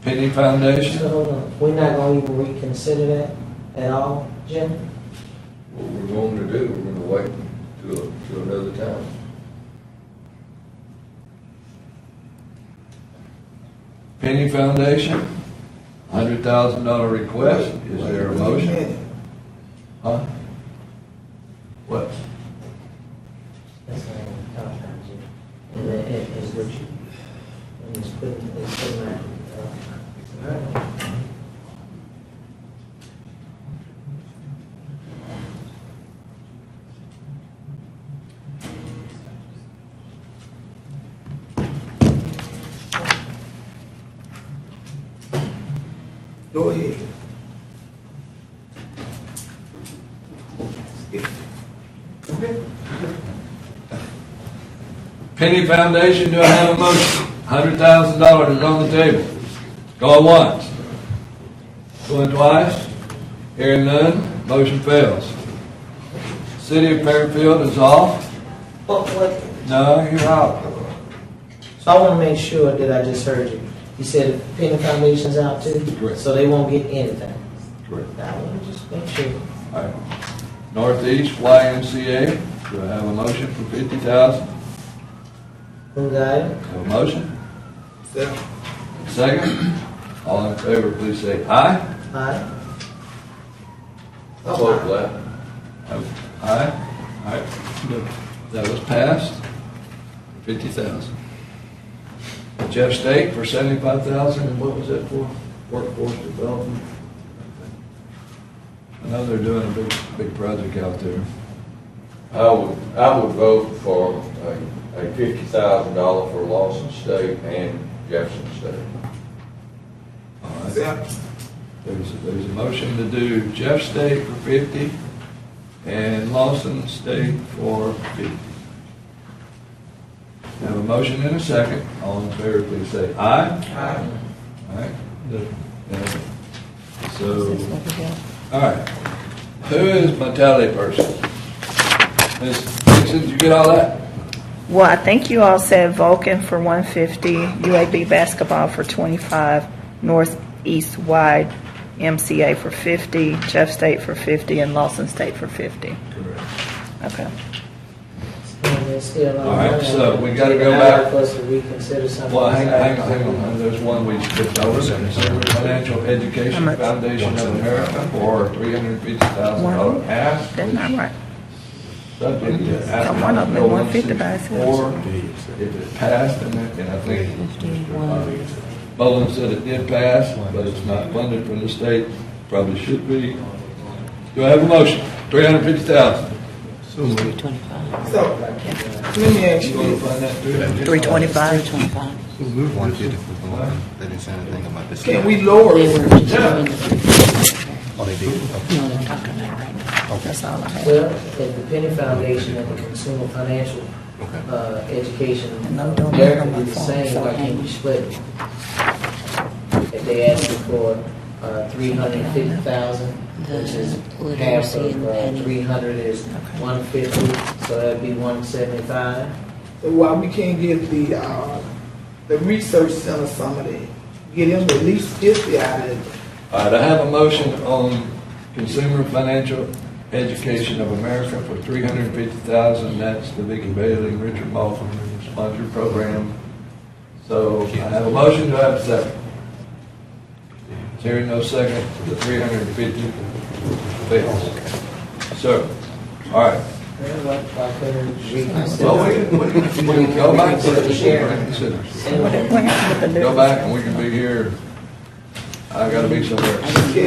Penny Foundation? So hold on, we're not gonna even reconsider that at all, Jim? What we're going to do, we're gonna wait till another time. Penny Foundation, $100,000 request. Is there a motion? Huh? What? That's not even contract, Jim. And it's what you, and it's putting that, Go ahead. Penny Foundation, do I have a motion? $100,000 is on the table. Going once. Going twice. Hearing none, motion fails. City of Fairfield is off. But what, No, you're out. so I wanna make sure that I just heard you. You said the Penny Foundation's out too? Correct. So they won't get anything? Correct. I wanna just make sure. All right. Northeast YMCA, do I have a motion for $50,000? Who got it? Have a motion? Second. Second? All in favor, please say aye. Aye. I vote for that. Aye. All right. That was passed. 50,000. Jeff State for 75,000, and what was that for? Workforce development? I know they're doing a big project out there. I would vote for a $50,000 for Lawson State and Jefferson State. All right. There's a motion to do Jeff State for 50 and Lawson State for 50. Have a motion and a second. All in favor, please say aye. Aye. All right. So, all right. Who is my tally person? Ms. Dixon, did you get all that? Well, I think you all said Vulcan for 150, UAB basketball for 25, Northeast Wide MCA for 50, Jeff State for 50, and Lawson State for 50. Correct. Okay. And it's still on. All right, so we gotta go Now back. for us to reconsider something. Well, hang on. There's one we skipped over. Consumer Financial Education Foundation of America for $350,000 ask. That's not right. Subject to Got one of them at 150 by itself. Or if it passed, and I think Bolin said it did pass, but it's not funded from the state, probably should be. Do I have a motion? $350,000. So, let me ask you You want to this. find that 325. 150 for Vulcan. They didn't say anything about this. Can we lower it? Oh, they did? No, they're talking about it right now. That's all I have. Well, if the Penny Foundation and the Consumer Financial Education, they're gonna be the same, why can't we split it? If they ask you for 350,000, which is half of 300 is 150, so that'd be 175. So why we can't get the research center some of that? Get them at least 50 out of it. All right, I have a motion on Consumer Financial Education of America for $350,000. That's the Vicky Bailey and Richard Malton sponsored program. So I have a motion. Do I have a second? Hearing no second, the 350 fails. So, all right. Well, we can go back to the Go back and we can be here. I gotta be somewhere. They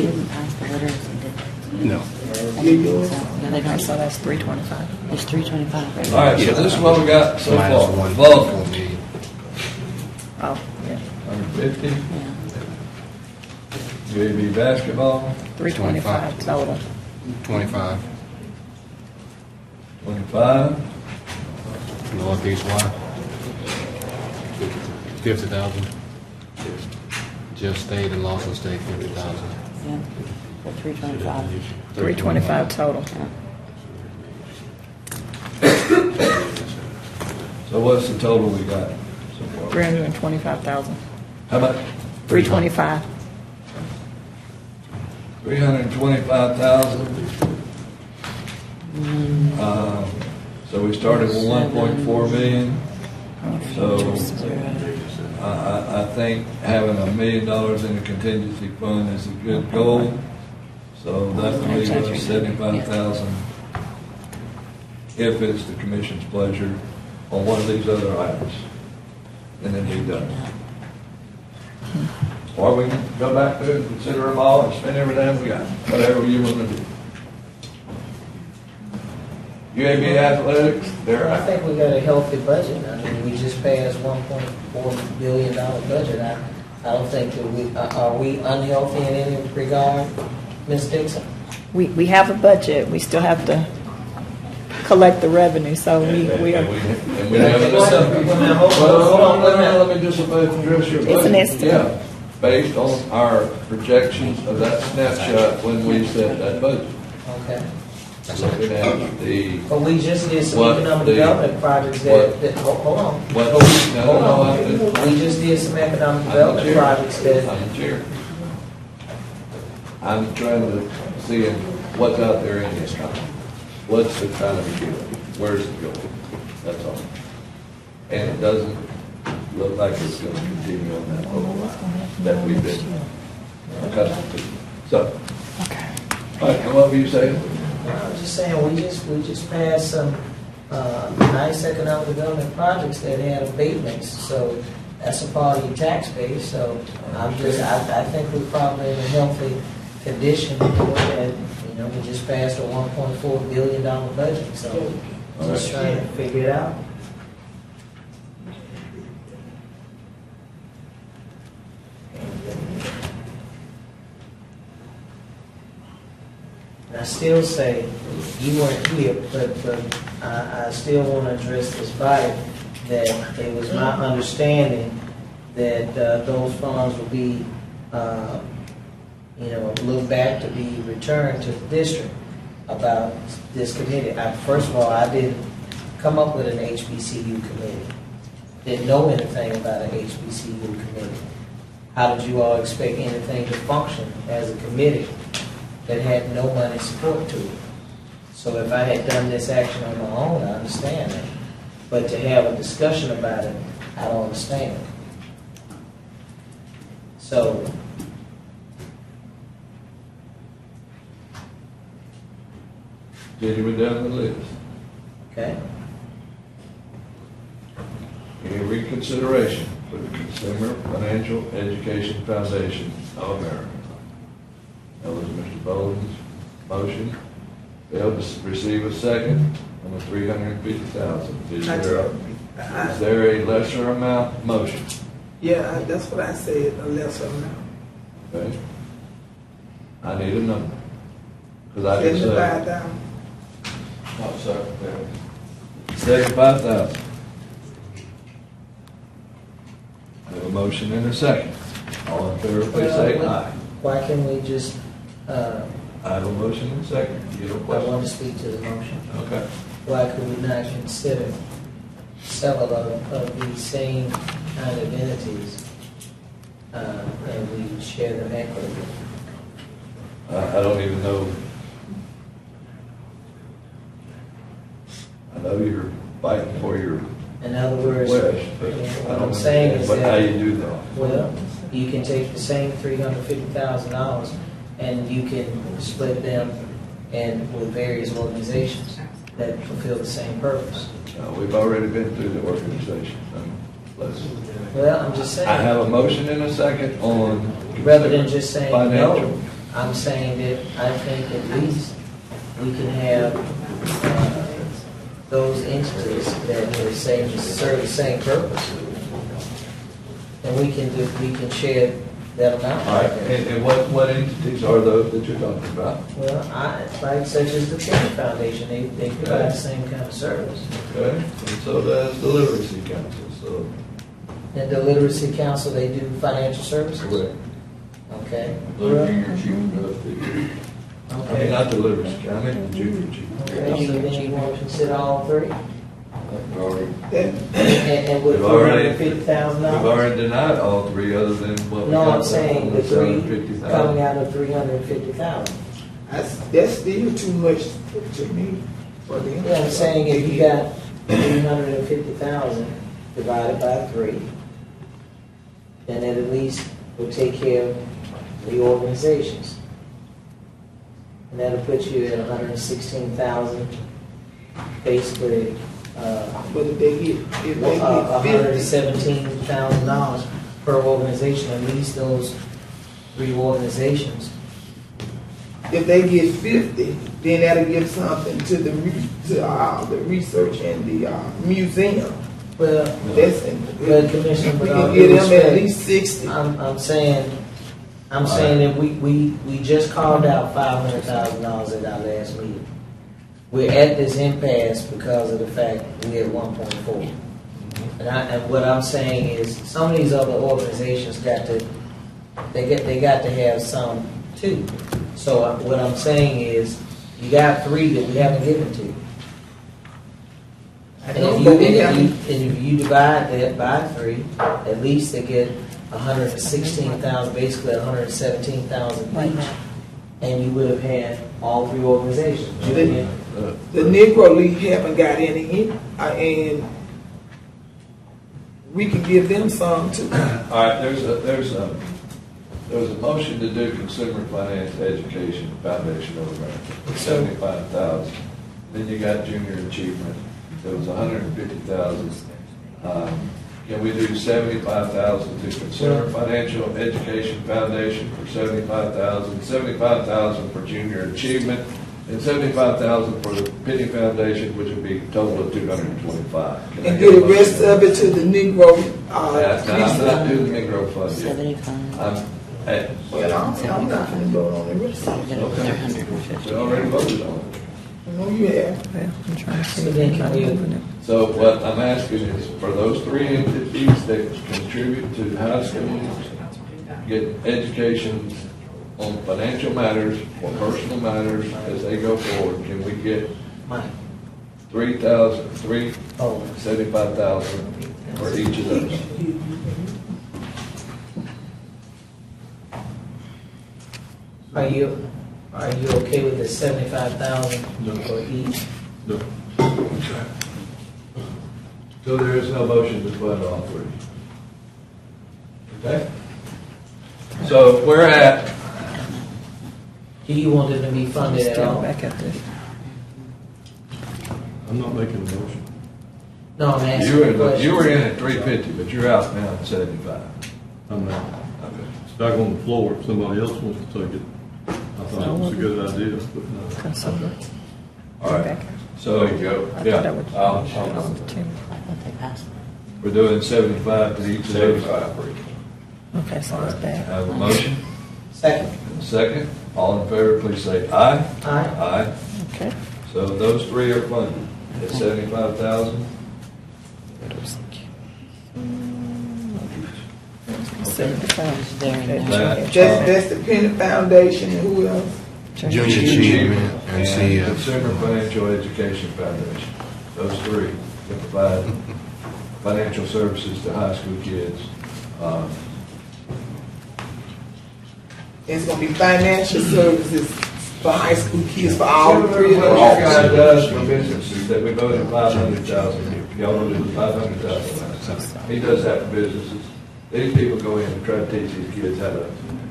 didn't pass the letters and did. No. Yeah, they don't. So that's 325. It's 325. All right, so this is what we got so Minus far. one. Vulcan, Oh, yeah. 150. Yeah. UAB basketball, 325 total. 25. 25. Northeast Y. 50,000. Jeff State and Lawson State, 50,000. Yeah. For 325. 325 total. So what's the total we got so far? $325,000. How much? 325. 325,000. So we started with 1.4 million. So I think having $1 million in a contingency fund is a good goal. So that would leave us 75,000 if it's the commission's pleasure on one of these other items. And then be done. Or we can go back to it and consider them all and spend every damn we got, whatever you want to do. UAB athletics, they're I out. think we got a healthy budget. I mean, we just passed $1.4 billion budget. I don't think that are we unhealthy in any regard, Ms. Dixon? We have a budget. We still have to collect the revenue, so we are. And we have Hold on, wait a minute. Let me just address your It's an budget. estimate. Yeah, based on our projections of that snapshot when we set that budget. Okay. Looking at the. But we just did some What economic the- development projects hold on. What- Hold no, on. We just did some economic I'm the development chair. projects that, I'm the chair. I'm trying to see what's out there in this economy. What's the economy doing? Where's it going? That's all. And it doesn't look like it's going to continue on that whole line that we've been accustomed to. So, all right, and what were you saying? I was just saying, we just passed some nice economic development projects that had abatements, so that's a part of your tax base, so I think we're probably in a healthy condition to look at, we just passed a $1.4 billion budget, so just trying to figure it out. And I still say, you weren't here, but I still want to address this body, that it was my understanding that those funds will be, look back to be returned to the district about this committee. First of all, I didn't come up with an HBCU committee. Didn't know anything about an HBCU committee. How did you all expect anything to function as a committee that had no money support to it? So if I had done this action on my own, I understand that. But to have a discussion about it, I don't understand. So Continue down the list. okay. Any reconsideration for the Consumer Financial Education Foundation of America? That was Mr. Bowden's motion. Failed to receive a second on the 350,000. Is there a lesser amount motion? Yeah, that's what I said, a lesser amount. Okay. I need a number. Because I didn't say. 75,000. Oh, sorry. 75,000. I have a motion and a second. All in favor, please say aye. Why can we just, I have a motion and a second. You have a I want question? to speak to the motion. Okay. Why could we not consider several of these same kind of entities and we share them equitably? I don't even know. I know you're fighting for your In other words, wish, but I what don't I'm saying understand is what- how that, you do that. well, you can take the same $350,000 and you can split them with various organizations that fulfill the same purpose. We've already been through the organization. Well, I'm just saying. I have a motion and a second on. Rather than just saying financial. no, I'm saying that I think at least we can have those entities that serve the same purpose. And we can share that amount. All right, and what entities are those that you're talking about? Well, like such as the Kennedy Foundation, they provide the same kind of service. Okay, and so does the Literacy Council, so. And the Literacy Council, they do financial services? Correct. Okay. Junior chief does the, I mean, not the Literacy, I mean the junior chief. Okay, so then you want to consider all three? And with We've already- $450,000 We've already denied all three other than what we No, got. I'm saying the three $750,000. coming out of 350,000. That's still too much to me for them. Yeah, I'm saying if you got 350,000 divided by 3, then that at least will take care of the organizations. And that'll put you at 116,000, basically, But if they get, if they get 50, $117,000 per organization, at least those 3 organizations. if they get 50, then that'll give something to the research and the museum. Well, That's, But Commissioner, we with can all give due them at respect, least 60. I'm saying that we just carved out $500,000 at our last meeting. We're at this impasse because of the fact we're at 1.4. And what I'm saying is, some of these other organizations got to have some too. So what I'm saying is, you got 3 that we haven't given to. And if you divide that by 3, at least they get 116,000, basically 117,000 each, and you would have had all 3 organizations. The Negro League haven't got any, and we can give them some too. All right, there's a motion to do Consumer Finance Education Foundation of America, $75,000. Then you got Junior Achievement, there was $150,000. Can we do $75,000 to Consumer Financial Education Foundation for $75,000, $75,000 for Junior Achievement, and $75,000 for the Penny Foundation, which would be a total of $225,000. And get the rest of it to the Negro. I'm not doing the Negro Fund yet. 75. Well, I'm not going to vote on the rest of it. We already voted on it. I know you have. I'm trying to see So if then I can can we- open it. So what I'm asking is for those 3 entities that contribute to high schools, get education on financial matters or personal matters as they go forward, can we get Money. $75,000 for each of those? Are you okay with the 75,000 for each? No. So there is no motion to fund all 3. Okay? So we're at, Do you want it to be funded at Still all? back at this. I'm not making a motion. No, I'm asking you you a question. were in at 350, but you're out now at 75. I'm not. Okay. It's back on the floor. If somebody else wants to take it, I thought it was a good idea, but no. Consumer. All right. So, I thought I yeah, would. we're doing 75 to each of those. Okay, so All it's right. back. Have a motion? Second. Second. All in favor, please say aye. Aye. Aye. Okay. So those 3 are funded at 75,000. 75. That's the Penny Foundation and who else? Junior Achievement and And CF. Consumer Financial Education Foundation. Those 3 that provide financial services to high school kids. It's gonna be financial services for high school kids for all 3 of What them. this guy does for businesses, that we voted 500,000, y'all don't do 500,000. He does that for businesses. These people go in and try to teach these kids how to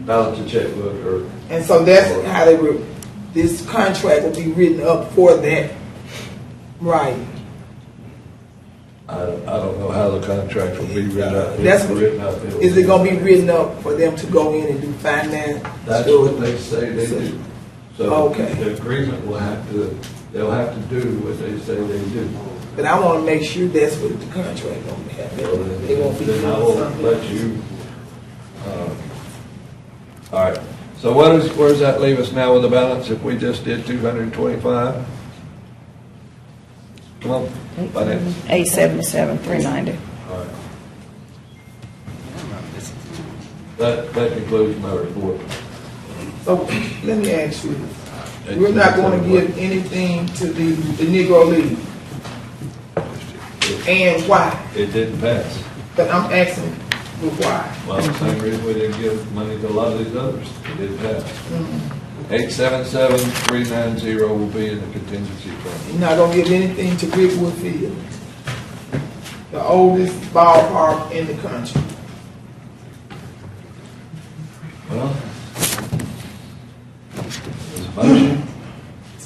balance a checkbook or. And so that's how this contract will be written up for that. Right. I don't know how the contract will be written up. That's It's written up. Is it gonna be written up for them to go in and do finance? That's what they say they do. So Okay. the agreement they'll have to do what they say they do. But I wanna make sure that's what the contract gonna have. They won't be Then I doing will something. let you, all right. So where does that leave us now with the balance if we just did 225? Come on, finance. 877, 390. All right. That concludes my report. So let me ask you, we're not gonna give anything to the Negro League. And why? It didn't pass. But I'm asking why. Well, the same reason we didn't give money to a lot of these others. It didn't pass. 877-390 will be in the contingency fund. You're not gonna give anything to Rickwood Field, the oldest ballpark in the country. Well, there's a motion.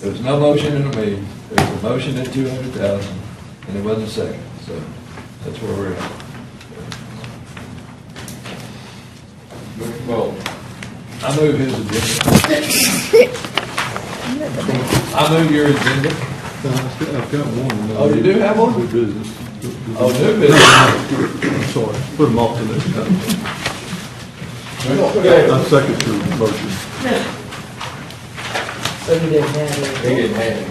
There was no motion in the meeting. There was a motion at 200,000, and it wasn't a second. So that's where we're at. Well, I move his agenda. I move your agenda. I've got one. Oh, you do have one? New business. Oh, new business. I'm sorry, put them off to next time. I second your motion. So you didn't have it? He didn't have it.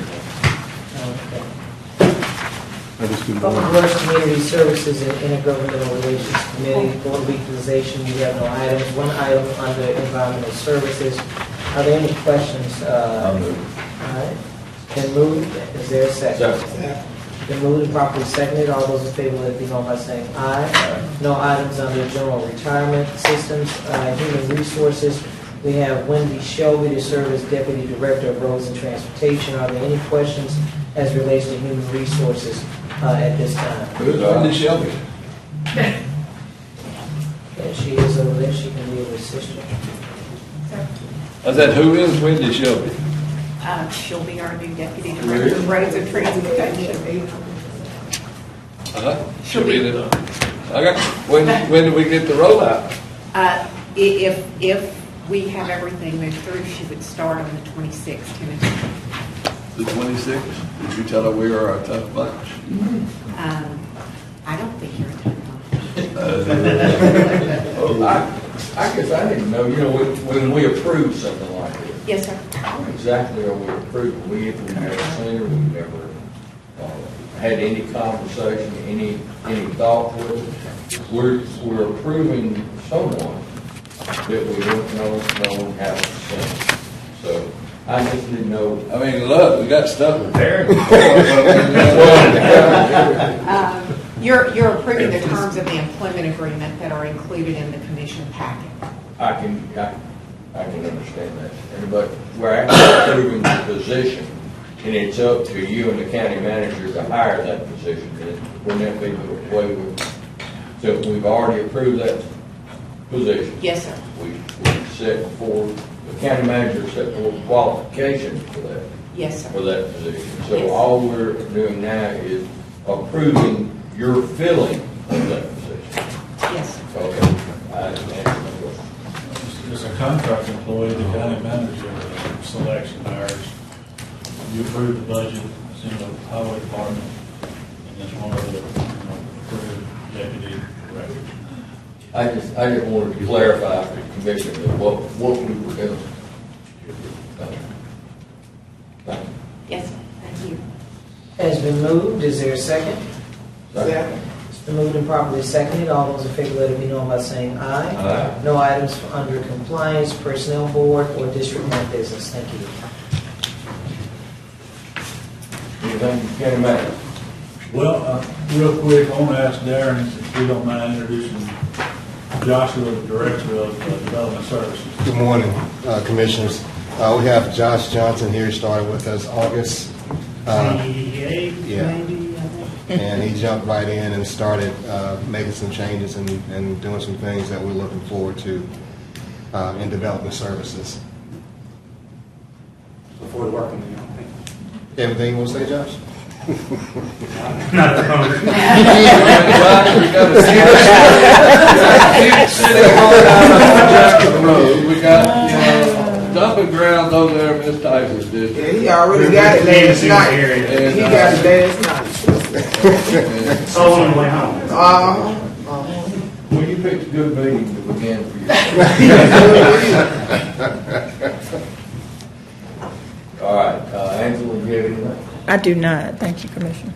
I just didn't Public want Works, Community Services, and Intergovernmental Relations Committee, Board of Equalization, we have no items. One item under Environmental Services. Are there any questions? I'll move. All right. Been moved. Is there a second? Been moved and properly seconded. All those in favor, let it be known by saying aye. No items under General Retirement Systems. Human Resources, we have Wendy Shelby to serve as Deputy Director of Roads and Transportation. Are there any questions as relates to Human Resources at this time? Who's Wendy Shelby? And she is over there. She can be able to assist you. I said, who is Wendy Shelby? She'll be our new Deputy Director of Roads and Transportation. She'll be the. When do we get the rollout? If we have everything moved through, she would start on the 26th, tentatively. The 26th? Did you tell her we are a tough bunch? I don't think you're a tough I guess I didn't know, when we approve something like this. Yes, sir. How exactly are we approving? We've never seen her, we've never had any conversation, any thought with it. We're approving someone that we don't know haven't seen. So I just didn't know. I mean, look, we got stuff prepared. You're approving the terms of the employment agreement that are included in the commission packet. I can understand that, but we're actually approving the position, and it's up to you and the county manager to hire that position. Wouldn't that be the way so we've already approved that position? Yes, sir. We set forth, the county manager set forth qualifications for that. Yes, sir. For that position. So Yes. all we're doing now is approving your filling of that position. Yes, sir. Okay. I understand. As a contract employee, the county manager selection hires. You approve the budget, it's in the highway department, and it's one of the approved deputy directors. I just wanted to clarify for the commission that what we were doing. Thank you. Yes, sir. Thank you. Has been moved. Is there a second? Second. It's been moved and properly seconded. All those in favor, let it be known by saying aye. Aye. No items under Compliance, Personnel Board, or District Health Business. Thank you. Anything, County Manager? Well, real quick, I want to ask Darren if you don't mind introducing Joshua, the Director of Development Services. Good morning, Commissioners. We have Josh Johnson here, started with us August. 28, Yeah. maybe, I think. And he jumped right in and started making some changes and doing some things that we're looking forward to in development services. Before working, Everything you want to say, Josh? Not the We got dumping grounds over there, Miss Tyson did. Yeah, he already got it last night. He got it last night. Sold on the way home. Well, you picked a good meeting to begin for you. All right, Angela, do you have anything? I do not. Thank you, Commissioner.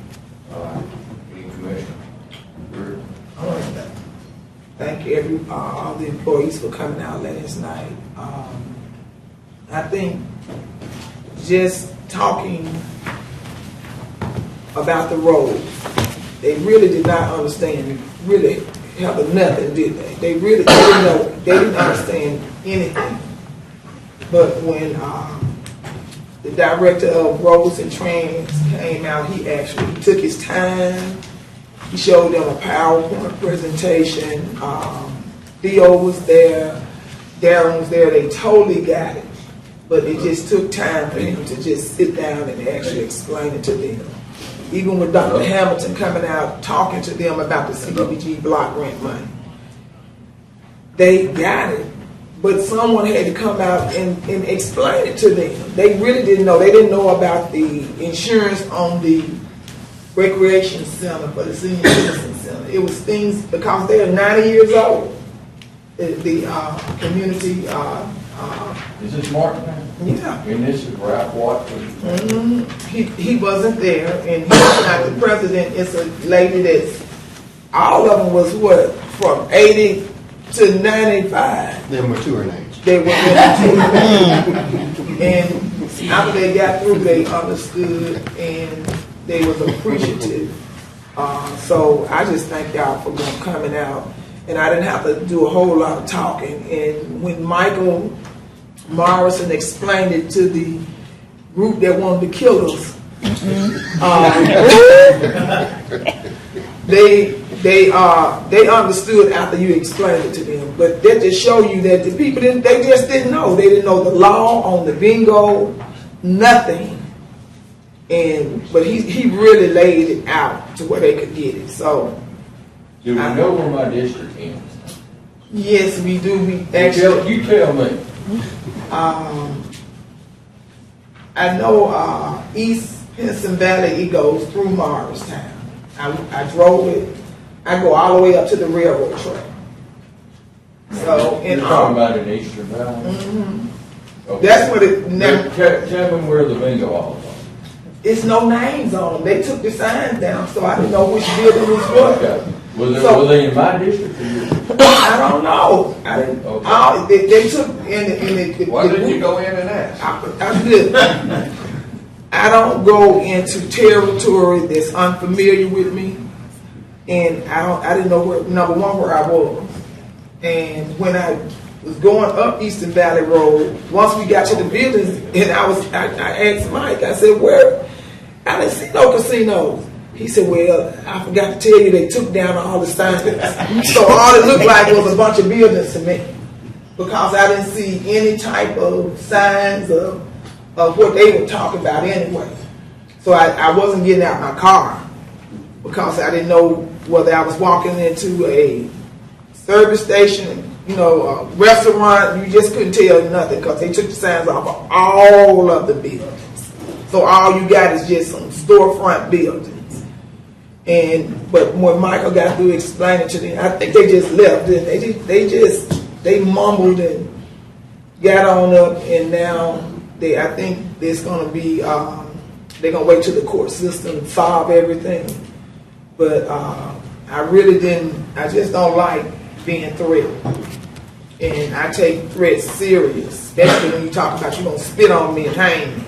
All right, any commissioner? I want to thank all the employees for coming out last night. I think just talking about the road they really did not understand, really have nothing, did they? They really didn't know, they didn't understand anything. But when the director of roads and trains came out, he actually took his time. He showed them a PowerPoint presentation. Theo was there, Darren was there. They totally got it, but it just took time for him to just sit down and actually explain it to them. Even with Dr. Hamilton coming out talking to them about the CDBG block grant money, they got it. But someone had to come out and explain it to them. They really didn't know. They didn't know about the insurance on the recreation center for the senior citizen center. It was things, because they are 90 years old. The community. Is this Martin? Yeah. And this is Ralph Watson? He wasn't there, and he's not the president. It's a lady that's, all of them was what, from 80 to 95. They're mature in age. They were mature. And after they got through, they understood and they was appreciative. So I just thank y'all for them coming out. And I didn't have to do a whole lot of talking. And when Michael Morrison explained it to the group that wanted to kill us, they understood after you explained it to them. But that just show you that the people they just didn't know. They didn't know the law on the bingo, nothing. But he really laid it out to where they could get it. So Do we know where my district ends? yes, we do. We actually. You tell me. I know East Henson Valley, it goes through Morristown. I drove it. I go all the way up to the railroad track. So You're talking about in Eastern Valley? Okay. That's what it. Tell me where the bingo halls are. It's no names on them. They took the signs down, so I didn't know which building was what. Okay. Were they in my district or yours? I don't know. I didn't. Okay. They took in Why didn't you go in and ask? I did. I don't go into territory that's unfamiliar with me, and I didn't know where, number one, where I was. And when I was going up Eastern Valley Road, once we got to the buildings, and I asked Mike, I said, where? I didn't see no casinos. He said, well, I forgot to tell you, they took down all the signs. So all it looked like was a bunch of buildings to me, because I didn't see any type of signs of what they were talking about anyway. So I wasn't getting out my car, because I didn't know whether I was walking into a service station, a restaurant. You just couldn't tell nothing, because they took the signs off of all of the buildings. So all you got is just some storefront buildings. But when Michael got through explaining to them, I think they just left. They mumbled and got on up, and now I think there's going to be, they're going to wait till the court system solve everything. But I just don't like being threatened. And I take threats serious, especially when you talk about you're going to spit on me and hang me.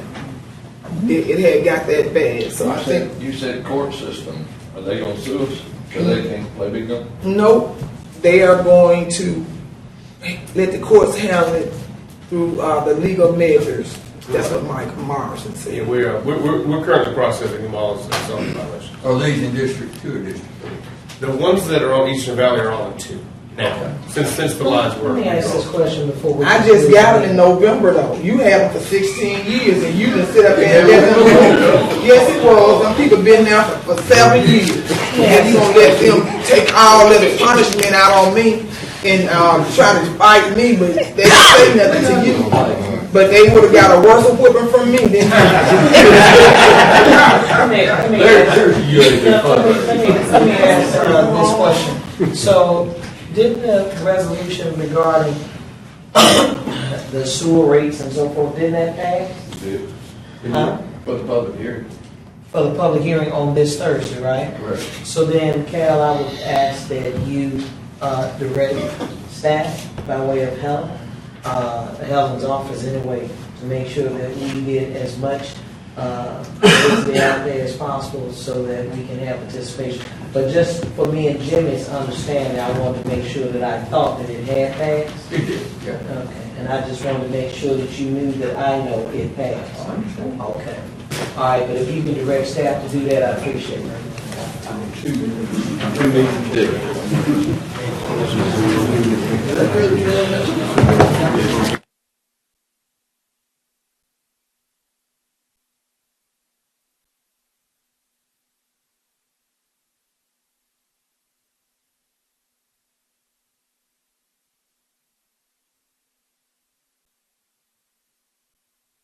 It had got that bad. So I think. You said court system. Are they going to sue us so they can't play bingo? Nope. They are going to let the courts handle it through the legal measures. That's what Mike Morrison said. Yeah, we're currently processing them all as zoning violations. Are these in District 2 or District 3? The ones that are on Eastern Valley are all in 2 now, since the lines were. Let me ask this question before we. I just got them in November though. You had them for 16 years, and you done sit up there and let them go. Yes, it was. Them people been there for 7 years, and you gonna let them take all of the punishment out on me and try to fight me, but they didn't say nothing to you. But they would have got a worse whipping from me than Let me ask this question. So, didn't the resolution regarding the sewer rates and so forth, didn't that pass? Huh? For the public hearing. For the public hearing on this Thursday, right? Correct. So then, Carol, I would ask that you direct staff by way of Helen's office anyway, to make sure that we get as much as out there as possible so that we can have participation. But just for me and Jimmy's understanding, I wanted to make sure that I thought that it had passed. It did, yeah. Okay, and I just wanted to make sure that you knew that I know it passed. I understand. Okay. All right, but if you can direct staff to do that, I appreciate it. Two meetings.